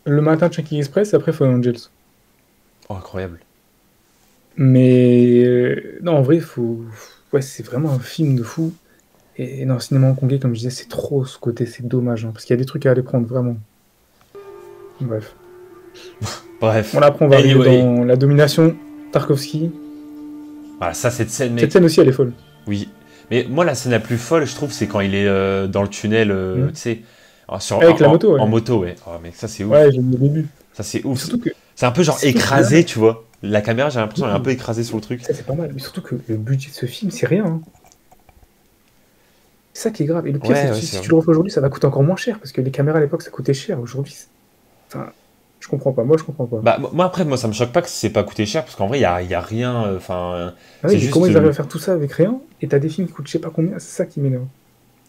le matin Chunky Express et après Fallen Angels. Oh, incroyable. Mais non, en vrai, ouais, c'est vraiment un film de fou. Et non, le cinéma hongkongais, comme je disais, c'est trop ce côté, c'est dommage. Hein, parce qu'il y a des trucs à aller prendre, vraiment. Bref. Bref. Bon, là, après, on va arriver Anyway. dans la domination. Tarkovsky. Voilà, ça, cette scène, mec. Cette scène aussi, elle est folle. Oui. Mais moi, la scène la plus folle, je trouve, c'est quand il est dans le tunnel, tu sais. Avec la moto, ouais. En moto, ouais. Oh, mec, ça, c'est ouf. Ouais, j'ai mis au début. Ça, c'est ouf. Surtout que C'est un peu genre surtout que écrasé, là- tu vois. La caméra, j'ai l'impression, elle est un peu écrasée sur le truc. ça, c'est pas mal. Mais surtout que le budget de ce film, c'est rien. Hein. C'est ça qui est grave. Et le pire, Ouais, c'est que ouais, si c'est tu vrai. le refais aujourd'hui, ça va coûter encore moins cher. Parce que les caméras à l'époque, ça coûtait cher. Aujourd'hui, enfin, je comprends pas. Moi, je comprends pas. Bah, moi, ça me choque pas que c'est pas coûté cher, parce qu'en vrai, il y a rien. Enfin, Ah c'est oui, mais juste. comment ils arrivent à faire tout ça avec rien et t'as des films qui coûtent je sais pas combien, c'est ça qui m'énerve.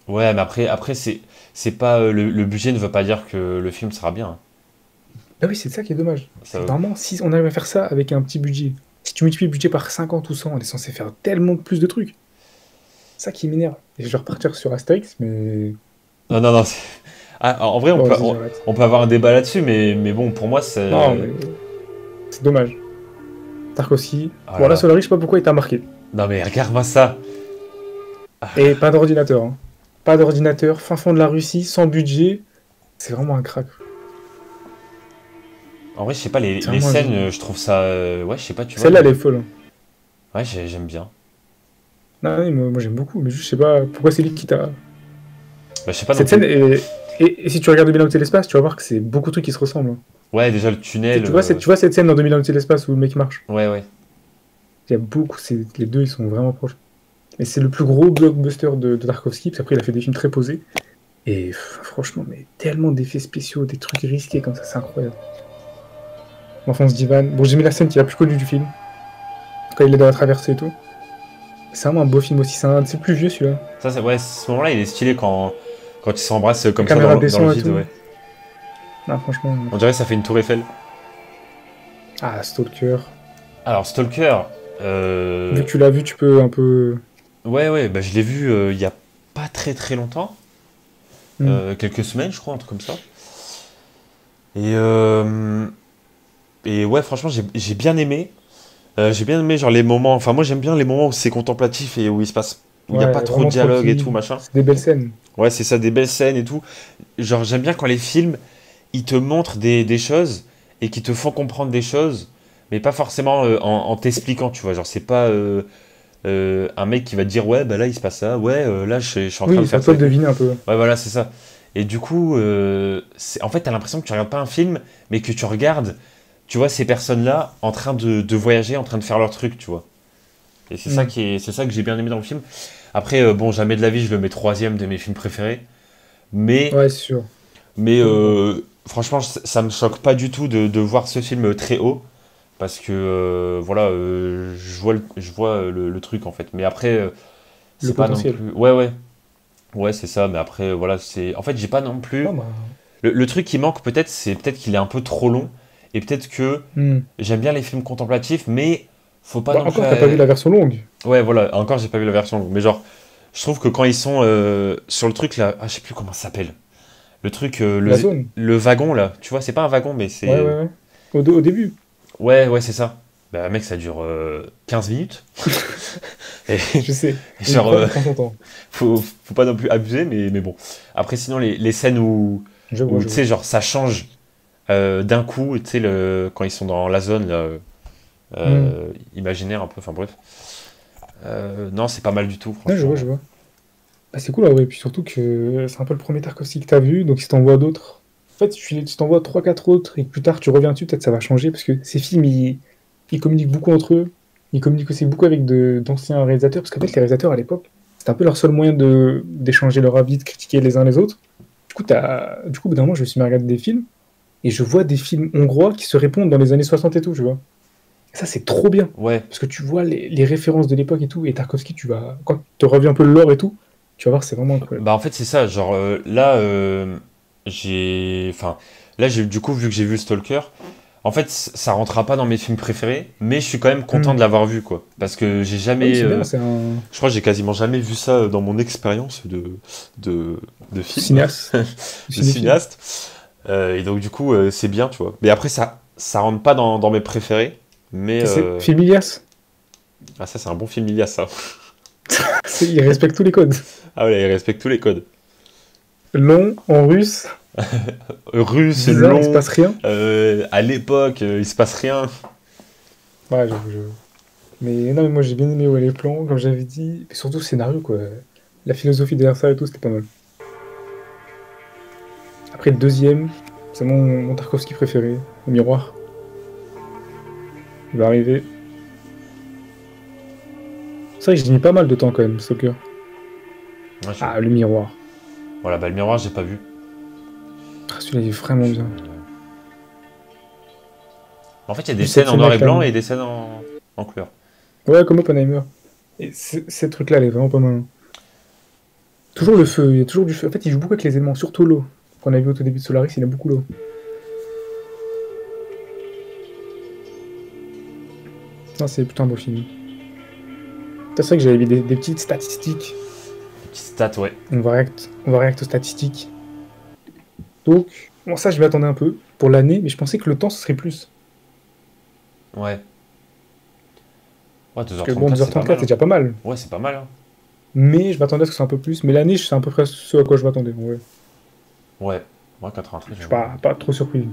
Ouais, mais après c'est pas. Le budget ne veut pas dire que le film sera bien. Ah oui, c'est ça qui est dommage. Ça- C'est vraiment, si on arrive à faire ça avec un petit budget, si tu multiplies le budget par 50 ou 100, on est censé faire tellement plus de trucs. C'est ça qui m'énerve. Et je vais repartir sur Astérix, mais. Non. Ah, en vrai, Bon, vas-y, j'arrête. on peut avoir un débat là-dessus, mais bon, pour moi, c'est. Non, mais. C'est dommage. Tarkovsky. Ah Bon, là là, là. Solari, je sais pas pourquoi il t'a marqué. Non, mais regarde-moi ça. Et pas d'ordinateur. Hein. Pas d'ordinateur, fin fond de la Russie, sans budget. C'est vraiment un crack. En vrai, je sais pas, C'est les vraiment un scènes, génie. je trouve ça. Ouais, je sais pas, tu vois. Celle-là, elle est folle, hein. Ouais, j'aime bien. Non, oui, moi j'aime beaucoup, mais juste, je sais pas pourquoi c'est lui qui t'a. Bah, je sais pas non Cette scène, plus. et si tu regardes 2001 Odyssée de l'espace, tu vas voir que c'est beaucoup de trucs qui se ressemblent, hein. Ouais, déjà le Tu sais, tunnel. tu vois cette scène dans 2001 Odyssée de l'espace où le mec marche. Ouais, ouais. Il y a beaucoup, les deux, ils sont vraiment proches. Et c'est le plus gros blockbuster de Tarkovsky, parce qu'après, il a fait des films très posés. Et franchement, mais tellement d'effets spéciaux, des trucs risqués comme ça, c'est incroyable. L'enfance d'Ivan. Bon, j'ai mis la scène qui est la plus connue du film, quand il est dans la traversée et tout. C'est vraiment un beau film aussi, c'est le plus vieux celui-là. Ça, ouais, ce moment-là, il est stylé quand ils s'embrassent La comme ça caméra dans le descend et vide, tout. ouais. Ah, franchement. On dirait que ça fait une tour Eiffel. Ah, Stalker. Alors, Stalker. Vu que tu l'as vu, tu peux un peu. Ouais, ouais, bah, je l'ai vu il y a pas très très longtemps. Quelques semaines, je crois, un truc comme ça. Et, et ouais, franchement, j'ai bien aimé. J'ai bien aimé, genre, les moments. Enfin, moi, j'aime bien les moments où c'est contemplatif et où il se passe. Où il n'y a pas Ouais, trop de vraiment dialogue et tout, tranquille. machin. C'est des belles scènes. Ouais, c'est ça, des belles scènes et tout. Genre, j'aime bien quand les films, ils te montrent des choses et qui te font comprendre des choses, mais pas forcément en t'expliquant, tu vois. Genre, c'est pas un mec qui va te dire, ouais, bah là, il se passe ça, ouais, là, je suis en train de Oui, c'est à faire ça toi et de tout. deviner un peu. Ouais, voilà, c'est ça. Et du coup, en fait, t'as l'impression que tu regardes pas un film, mais que tu regardes, tu vois, ces personnes-là en train de voyager, en train de faire leur truc, tu vois. Et c'est ça que j'ai bien aimé dans le film. Après, bon, jamais de la vie, je le mets troisième de mes films préférés. Mais, Ouais, c'est sûr. mais Faut le voir. franchement, ça me choque pas du tout de voir ce film très haut. Parce que, voilà, je vois le truc, en fait. Mais après, Le c'est pas non potentiel. plus... Ouais, ouais. Ouais, c'est ça. Mais après, voilà, c'est... En fait, j'ai pas non plus... Non, bah. Le truc qui manque, peut-être, c'est peut-être qu'il est un peu trop long. Et peut-être que j'aime bien les films contemplatifs, mais faut pas Bah, non plus... encore, t'as pas vu la version longue. Ouais, voilà. Encore, j'ai pas vu la version longue. Mais genre, je trouve que quand ils sont sur le truc, là... Ah, je sais plus comment ça s'appelle. Le truc, La zone. le wagon, là. Tu vois, c'est pas un wagon, mais Ouais, c'est... ouais, ouais. Au début. Ouais, ouais, c'est ça. Bah, mec, ça dure 15 minutes. Et, Je sais. et Il genre, prend, il prend son temps. faut pas non plus abuser, mais bon. Après, sinon, les scènes Je vois, où je tu vois. sais, genre, ça change d'un coup, tu sais, quand ils sont dans la zone, là, imaginaire un peu, enfin bref. Non, c'est pas mal du tout, Ouais, je vois, franchement. je vois. Bah, c'est cool, ouais. Et puis surtout que c'est un peu le premier Tarkovsky que t'as vu, donc si t'envoies d'autres. En fait, si tu t'envoies trois quatre autres et que plus tard tu reviens dessus, peut-être ça va changer, parce que ces films, ils communiquent beaucoup entre eux. Ils communiquent aussi beaucoup avec d'anciens réalisateurs, parce qu'en fait, les réalisateurs à l'époque, c'était un peu leur seul moyen d'échanger leur avis, de critiquer les uns les autres. Du coup, au bout d'un moment, je me suis mis à regarder des films, et je vois des films hongrois qui se répondent dans les années 60 et tout, tu vois. Et ça, c'est trop bien. Ouais, Parce que tu vois les références de l'époque et tout, et Tarkovsky, quand tu te reviens un peu le lore et tout, tu vas voir, c'est vraiment incroyable. bah en fait, c'est ça. Genre, là, j'ai. Enfin, là, du coup, vu que j'ai vu Stalker, en fait, ça rentrera pas dans mes films préférés, mais je suis quand même content de Hmm. l'avoir vu, quoi. Parce que j'ai Ah oui, jamais. c'est bien, c'est un Je crois que j'ai quasiment jamais vu ça dans mon expérience de, de film, cinéaste, de cinéphile. cinéaste. Et donc, du coup, c'est bien, tu vois. Mais après, ça rentre pas dans mes préférés. Mais. C'est Familias. Ah, ça, c'est un bon film, Ilias, ça. Il respecte tous les codes. Ah ouais, il respecte tous les codes. Long, en russe, Russe, bizarre, il se long, passe rien. à l'époque, il se passe rien. Ouais, j'avoue. Mais non, mais moi j'ai bien aimé ouais, les plans, comme j'avais dit. Et surtout le scénario, quoi. La philosophie derrière ça et tout, c'était pas mal. Après, le deuxième, c'est mon Tarkovsky préféré, le miroir. Il va arriver. C'est vrai que j'ai mis pas mal de temps quand même, Stalker. Ouais, Ah, le miroir. voilà, bah le miroir, j'ai pas vu. Ah, celui-là, il est vraiment bien. En fait, il y a des Juste cette scènes en noir et scène-là, blanc et des scènes en couleur. ouais, comme Oppenheimer. Et ces trucs-là, elle est vraiment pas mal, hein. Toujours le feu, il y a toujours du feu. En fait, il joue beaucoup avec les éléments, surtout l'eau. Qu'on a vu au tout début de Solaris, il a beaucoup l'eau. Non, c'est plutôt un beau film. C'est vrai que j'avais vu des petites statistiques. Petite stat, ouais. On va react aux statistiques. Donc, bon, ça, je m'attendais un peu pour l'année, mais je pensais que le temps, ce serait plus. Ouais. Ouais, Parce que bon, 2h34, c'est pas 2h34, mal, c'est hein. déjà pas mal. Ouais, c'est pas mal, hein. Mais je m'attendais à ce que ce soit un peu plus. Mais l'année, c'est à peu près ce à quoi je m'attendais. Ouais. Ouais. Moi, 93, Je suis pas trop surpris.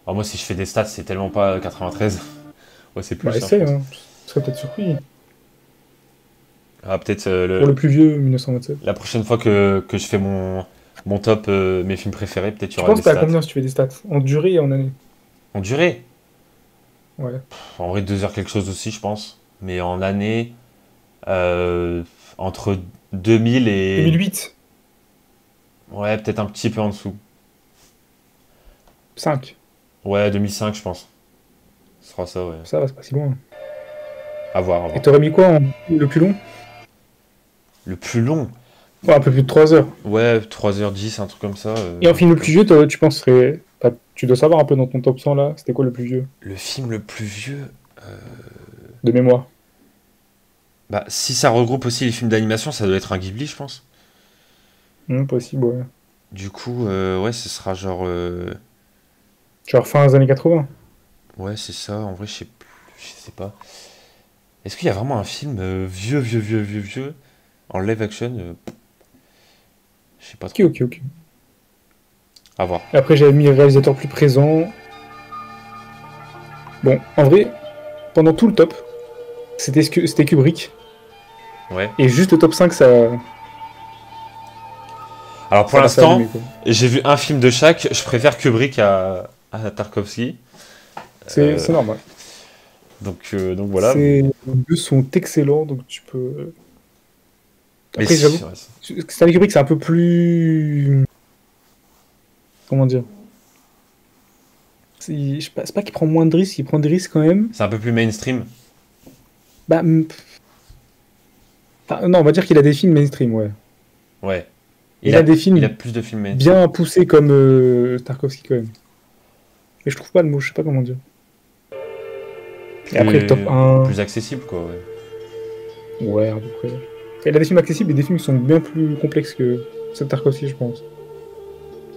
Alors, moi, si je fais des stats, c'est tellement pas 93. Ouais, c'est plus, Bah, hein, je essaye, pense. hein. Tu serais peut-être surpris. Ah, peut-être Pour le plus vieux, 1927. la prochaine fois que je fais mon top, mes films préférés, peut-être il y Tu aura des penses t'as à stats. combien si tu fais des stats? En durée et en année? En durée, Ouais. en vrai, 2 heures quelque chose aussi, je pense. Mais en année, euh, entre 2000 et. 2008, Ouais, peut-être un petit peu en dessous. 5. Ouais, 2005, je pense. Ce sera ça, ouais. Ça va, c'est pas si loin. À voir, à Et voir. t'aurais mis quoi en le plus long? Le plus long, Ouais, un peu plus de 3 heures. ouais, 3h10, un truc comme ça. Et en film le plus vieux, tu penserais. Enfin, tu dois savoir un peu dans ton top 100 là, c'était quoi le plus vieux? Le film le plus vieux. De mémoire. Bah, si ça regroupe aussi les films d'animation, ça doit être un Ghibli, je pense. Possible, ouais. Du coup, ouais, ce sera genre. Genre fin des années 80. Ouais, c'est ça. En vrai, je sais pas. Est-ce qu'il y a vraiment un film vieux, vieux, vieux, vieux, vieux en live action je sais pas Ok, trop. ok, ok. À voir. Et après, j'avais mis réalisateur plus présent. Bon, en vrai, pendant tout le top, c'était Kubrick. Ouais. Et juste le top 5, ça, Alors pour ça l'a fait l'instant, allumer, quoi. j'ai vu un film de chaque. Je préfère Kubrick à Tarkovsky. Euh, C'est normal. donc voilà. Les deux sont excellents, donc tu peux. Mais Après, j'avoue, ouais, Stanley Kubrick, c'est un peu plus. Comment dire? Je sais pas, c'est pas qu'il prend moins de risques, il prend des risques quand même. c'est un peu plus mainstream. Bah, enfin, non, on va dire qu'il a des films mainstream, ouais. Ouais. Il a des Il a films plus de films mainstream. bien poussés comme Tarkovsky quand même. Mais je trouve pas le mot, je sais pas comment dire. Et après, le top 1, Plus accessible, quoi. Ouais. ouais, à peu près. Il a des films accessibles et des films qui sont bien plus complexes que ceux de Tarkovsky, je pense.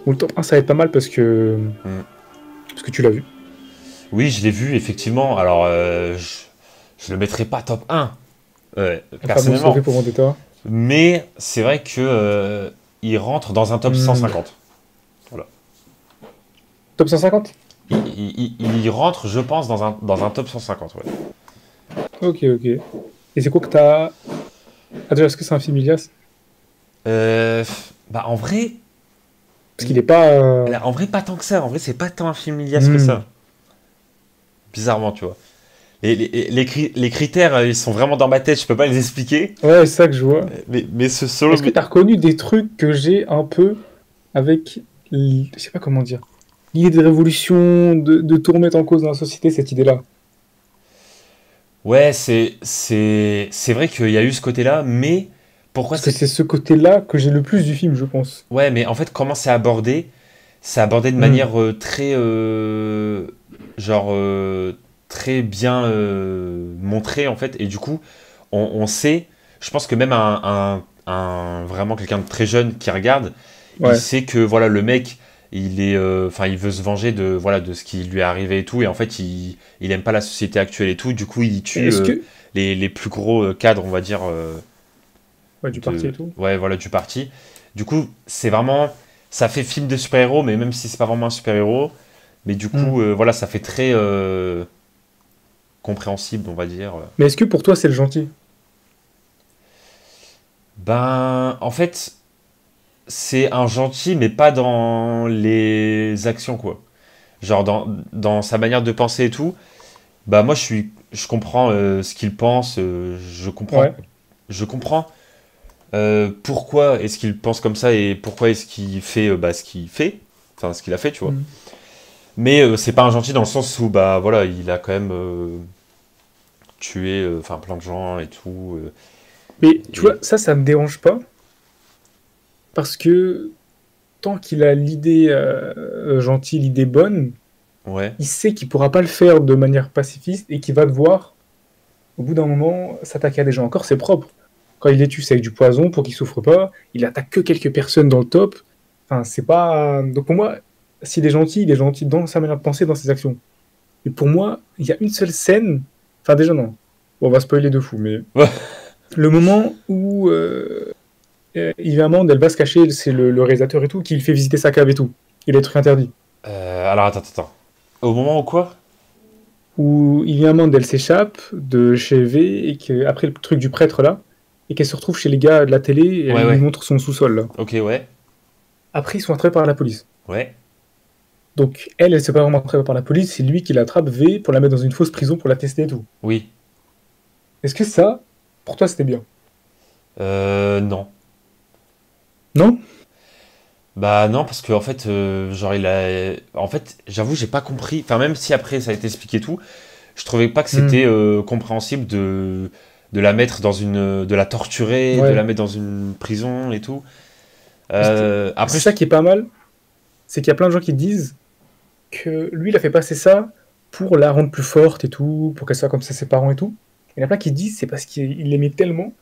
Bon, le top 1, ça va être pas mal Mm. parce que tu l'as vu. Oui, je l'ai vu, effectivement. Alors, je le mettrai pas top 1, Pas bon, c'est fait personnellement. pour Vendetta. Mais c'est vrai que il rentre dans un top Hmm. 150. Voilà. Top 150? Il rentre, je pense, dans un top 150. Ouais. Ok, ok. Et c'est quoi que t'as. Ah, déjà, est-ce que c'est un film Ilias? Bah, en vrai, Parce qu'il est pas. en vrai, pas tant que ça. En vrai, c'est pas tant un film Ilias que Hmm. ça. Bizarrement, tu vois. Les critères, ils sont vraiment dans ma tête, je peux pas les expliquer. Ouais, c'est ça que je vois. Mais ce solo. Est-ce que t'as reconnu des trucs que j'ai un peu avec. Je sais pas comment dire. L'idée de révolution, de tout remettre en cause dans la société, cette idée-là. Ouais, c'est vrai qu'il y a eu ce côté-là, mais pourquoi Parce que c'est. c'est ce côté-là que j'ai le plus du film, je pense. Ouais, mais en fait, comment c'est abordé de Hmm. manière très. Genre. Très bien montrée, en fait, et du coup, on sait. Je pense que même vraiment quelqu'un de très jeune qui regarde, il Ouais. sait que, voilà, le mec. Enfin, il veut se venger de ce qui lui est arrivé et tout, et en fait, il aime pas la société actuelle et tout. Du coup, il Mais tue est-ce que. les plus gros cadres, on va dire, Ouais, du parti et tout. ouais, voilà, du parti. Du coup, c'est vraiment, ça fait film de super-héros, mais même si c'est pas vraiment un super-héros, mais du Hmm. coup, voilà, ça fait très compréhensible, on va dire. Mais est-ce que pour toi, c'est le gentil? Ben, en fait, c'est un gentil, mais pas dans les actions, quoi. Genre dans sa manière de penser et tout. Bah moi, je comprends ce qu'il pense, Ouais. je comprends pourquoi est-ce qu'il pense comme ça et pourquoi est-ce qu'il fait ce qu'il fait, enfin ce qu'il a fait, tu vois. Hmm. Mais c'est pas un gentil dans le sens où bah voilà, il a quand même tué enfin plein de gens et tout. Mais tu vois, Et ça me dérange pas. Parce que tant qu'il a l'idée gentille, l'idée bonne, ouais, il sait qu'il pourra pas le faire de manière pacifiste et qu'il va devoir, au bout d'un moment, s'attaquer à des gens. Encore, c'est propre. Quand il les tue, c'est avec du poison pour qu'ils souffrent pas. Il attaque que quelques personnes dans le top. Enfin, c'est pas. Donc pour moi, s'il est gentil, il est gentil dans sa manière de penser, dans ses actions. Et pour moi, il y a une seule scène. Enfin, déjà, non. Bon, on va spoiler de fou, mais ouais, le moment où Yves Amand, elle va se cacher, c'est le réalisateur et tout, qui lui fait visiter sa cave et tout. et les trucs interdits. Alors, attends. Au moment où quoi? Où il y a un monde, elle s'échappe de chez V, et après le truc du prêtre là, et qu'elle se retrouve chez les gars de la télé, et Ouais, elle lui ouais. montre son sous-sol là. Ok, ouais. Après, ils sont attrapés par la police. Ouais. Donc, elle se fait pas vraiment attraper par la police, c'est lui qui l'attrape V pour la mettre dans une fausse prison pour la tester et tout. Oui. Est-ce que ça, pour toi, c'était bien? Non. Non? Bah non, parce que en fait, genre il a... En fait, j'avoue, j'ai pas compris. Enfin, même si après ça a été expliqué et tout, je trouvais pas que Hmm. c'était compréhensible de la mettre dans une... de la torturer, de la Ouais. mettre dans une prison et tout. C'est Après, ça qui est pas mal, c'est qu'il y a plein de gens qui disent que lui, il a fait passer ça pour la rendre plus forte et tout, pour qu'elle soit comme ça ses parents et tout. Il y en a plein qui disent c'est parce qu'il l'aimait tellement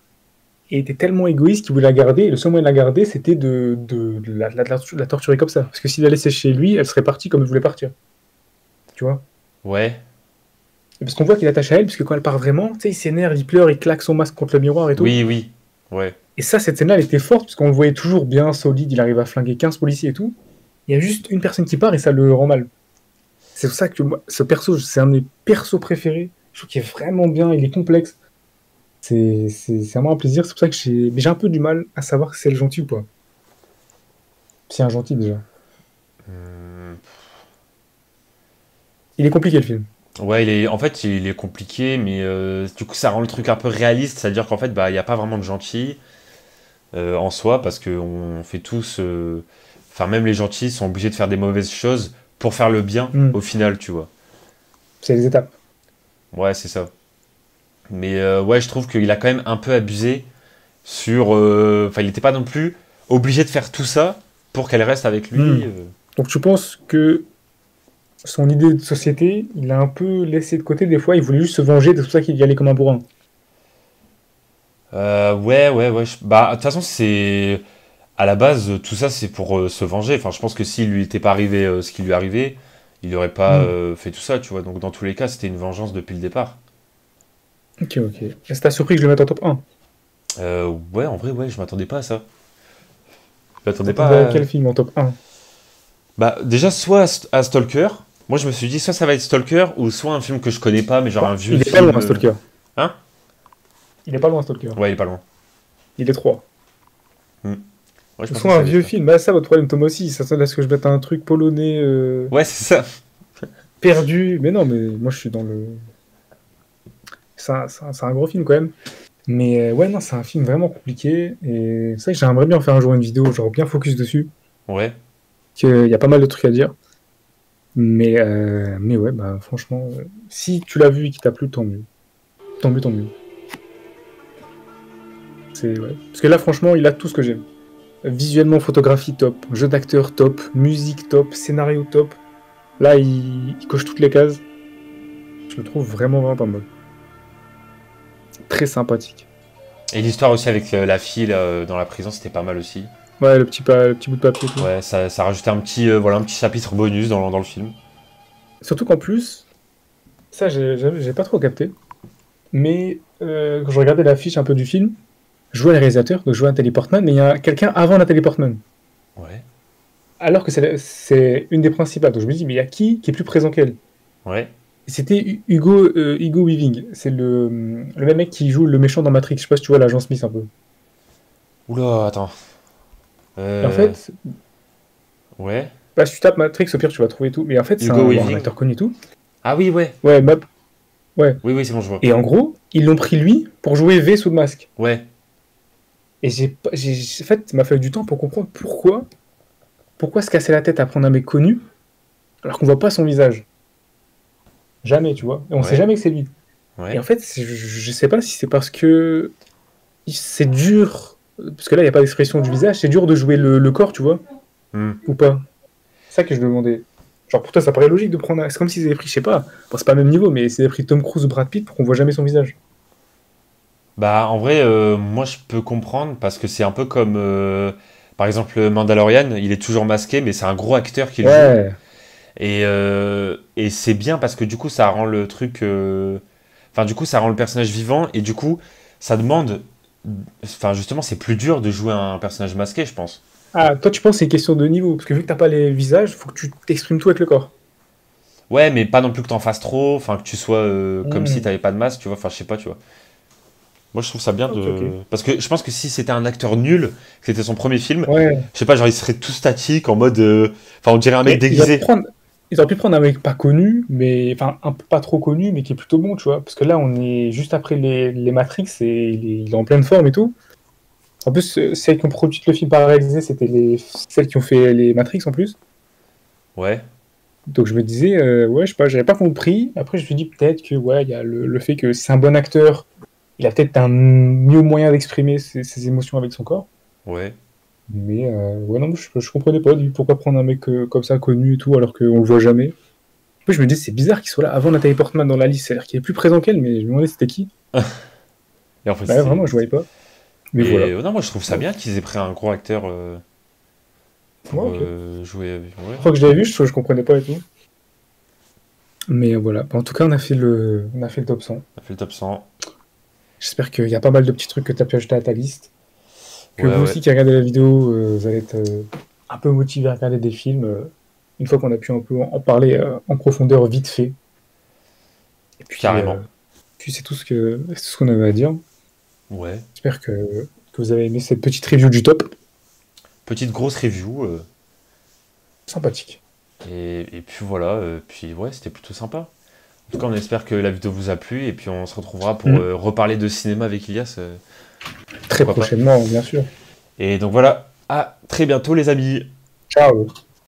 et était tellement égoïste qu'il voulait la garder. Et le seul moyen de la garder, c'était de la torturer comme ça. Parce que s'il la laissait chez lui, elle serait partie comme elle voulait partir. Tu vois? ouais, Et parce qu'on voit qu'il est attaché à elle, parce que quand elle part vraiment, tu sais, il s'énerve, il pleure, il claque son masque contre le miroir et tout. oui, oui, ouais. Et ça, cette scène-là, elle était forte, parce qu'on le voyait toujours bien solide, il arrive à flinguer 15 policiers et tout. Il y a juste une personne qui part et ça le rend mal. C'est pour ça que moi, ce perso, c'est un de mes persos préférés. Je trouve qu'il est vraiment bien, il est complexe. C'est vraiment un plaisir. C'est pour ça que j'ai un peu du mal à savoir si c'est le gentil ou pas. C'est un gentil déjà. Hmm. Il est compliqué le film. Ouais, en fait, il est compliqué, mais du coup, ça rend le truc un peu réaliste. C'est-à-dire qu'en fait, bah, il n'y a pas vraiment de gentils en soi, parce qu'on fait tous. Enfin, même les gentils sont obligés de faire des mauvaises choses pour faire le bien Hmm. au final, tu vois. C'est les étapes. Ouais, c'est ça. Mais ouais, je trouve qu'il a quand même un peu abusé sur. Enfin, il n'était pas non plus obligé de faire tout ça pour qu'elle reste avec Hmm. lui. Donc tu penses que son idée de société, il a un peu laissé de côté des fois, il voulait juste se venger, c'est pour ça qu'il y allait comme un bourrin. Ouais. Bah, de toute façon, c'est. À la base, tout ça, c'est pour se venger. Enfin, je pense que s'il lui était pas arrivé ce qui lui est arrivé, il n'aurait pas Hmm. fait tout ça, tu vois. Donc, dans tous les cas, c'était une vengeance depuis le départ. Ok. Est-ce que t'as surpris que je le mette en top 1? Ouais, en vrai, ouais, je m'attendais pas à ça. Je m'attendais pas T'attendais à à... quel film en top 1? Bah, déjà, soit à Stalker. Moi, je me suis dit, soit ça va être Stalker, ou soit un film que je connais pas, mais genre un Bah, vieux il est pas film. loin, Stalker. Hein? Il est pas loin, Stalker. Ouais, il est pas loin. Il est 3. Hmm. Ouais, je Ou pensais que soit ça un allait être vieux ça. film. Bah, ça, votre problème, Thomas aussi. Ça sonne à ce que je mette un truc polonais Ouais, c'est ça. perdu. Mais non, mais moi, je suis dans le. C'est un gros film quand même. Mais ouais, non, c'est un film vraiment compliqué. Et c'est vrai que j'aimerais bien faire un jour une vidéo, genre bien focus dessus. Ouais. Il y a pas mal de trucs à dire. Mais ouais, bah franchement, si tu l'as vu et qu'il t'a plu, tant mieux. Tant mieux. Ouais. Parce que là, franchement, il a tout ce que j'aime. Visuellement, photographie top, jeu d'acteur top, musique top, scénario top. Là, il coche toutes les cases. Je le trouve vraiment pas mal. Très sympathique. Et l'histoire aussi avec la fille là, dans la prison, c'était pas mal aussi. Ouais, le petit bout de papier et tout. Ouais, ça rajoutait un petit, voilà, un petit chapitre bonus dans le film. Surtout qu'en plus, ça, j'ai pas trop capté. Mais quand je regardais l'affiche un peu du film, je vois le réalisateur, donc je vois Nathalie Portman, mais il y a quelqu'un avant Nathalie Portman. Ouais. Alors que c'est une des principales. Donc je me dis, mais il y a qui est plus présent qu'elle? Ouais. Et c'était Hugo Weaving. C'est le même mec qui joue le méchant dans Matrix. Je sais pas si tu vois l'agent Smith un peu. Oula, attends. Et en Euh, fait, ouais. bah, si tu tapes Matrix, au pire, tu vas trouver tout. Mais en fait, c'est Hugo bon, un Weaving. acteur connu et tout. Ah oui, ouais. Ouais, ouais. Oui, c'est bon, je vois. Et en gros, ils l'ont pris lui pour jouer V sous le masque. Ouais. Et en fait, ça m'a fallu du temps pour comprendre pourquoi se casser la tête à prendre un mec connu alors qu'on voit pas son visage. Jamais, tu vois. Et on sait Ouais. jamais que c'est lui. Et Ouais. en fait, je sais pas si c'est parce que c'est dur, parce que là, il n'y a pas d'expression du visage, c'est dur de jouer le corps, tu vois, Hmm. ou pas. C'est ça que je me demandais. Genre, pour toi, ça paraît logique de prendre. C'est comme s'ils avaient pris, je sais pas, bon, c'est pas le même niveau, mais s'ils avaient pris Tom Cruise ou Brad Pitt pour qu'on voit jamais son visage. Bah, en vrai, moi, je peux comprendre parce que c'est un peu comme, par exemple, Mandalorian, il est toujours masqué, mais c'est un gros acteur qui le joue. Ouais, Et c'est bien parce que du coup, ça rend le truc. Enfin, du coup, ça rend le personnage vivant et du coup, ça demande. Enfin, justement, c'est plus dur de jouer un personnage masqué, je pense. Ah, toi, tu penses que c'est une question de niveau, parce que vu que t'as pas les visages, faut que tu t'exprimes tout avec le corps. Ouais, mais pas non plus que t'en fasses trop, enfin que tu sois comme si Hmm. t'avais pas de masque, tu vois, enfin je sais pas, tu vois. Moi je trouve ça bien Ok, ok. de... Parce que je pense que si c'était un acteur nul, que c'était son premier film, Ouais. je sais pas, genre il serait tout statique en mode... Enfin on dirait un mec Mais déguisé. ils auraient pu prendre un mec pas connu, mais enfin un peu pas trop connu, mais qui est plutôt bon, tu vois. Parce que là, on est juste après les Matrix et il est en pleine forme et tout. En plus, celles qui ont produit le film par réalisé, c'était celles qui ont fait les Matrix en plus. Ouais, Donc je me disais, ouais, je sais pas, j'avais pas compris. Après, je me suis dit peut-être que ouais, il y a le fait que c'est un bon acteur, il a peut-être un mieux moyen d'exprimer ses émotions avec son corps. ouais. Mais ouais, non, je comprenais pas pourquoi prendre un mec comme ça connu et tout alors qu'on le voit jamais. Après, je me dis, c'est bizarre qu'il soit là avant Nathalie Portman dans la liste, c'est-à-dire qu'il est plus présent qu'elle, mais je me demandais c'était qui. Et en fait Bah c'était... vraiment, je voyais pas. Mais voilà. Mais non, moi je trouve ça Ouais, bien qu'ils aient pris un gros acteur ouais, pour ok. jouer avec... Ouais, La fois que je l'avais vu, je comprenais pas et tout. Mais voilà. En tout cas, on a fait le top 100. on a fait le top 100. J'espère qu'il y a pas mal de petits trucs que tu as pu ajouter à ta liste. Que Ouais, vous ouais. aussi qui regardez la vidéo, vous allez être un peu motivé à regarder des films une fois qu'on a pu un peu en parler en profondeur vite fait. Et Carrément. puis c'est tout ce qu'on avait à dire. Ouais. J'espère que vous avez aimé cette petite review du top. Petite grosse review. Sympathique. Et puis voilà, puis ouais, c'était plutôt sympa. En tout cas, on espère que la vidéo vous a plu et puis on se retrouvera pour Mm. reparler de cinéma avec Ilias, Très pourquoi pas. prochainement, bien sûr. Et donc voilà, à très bientôt les amis. Ciao.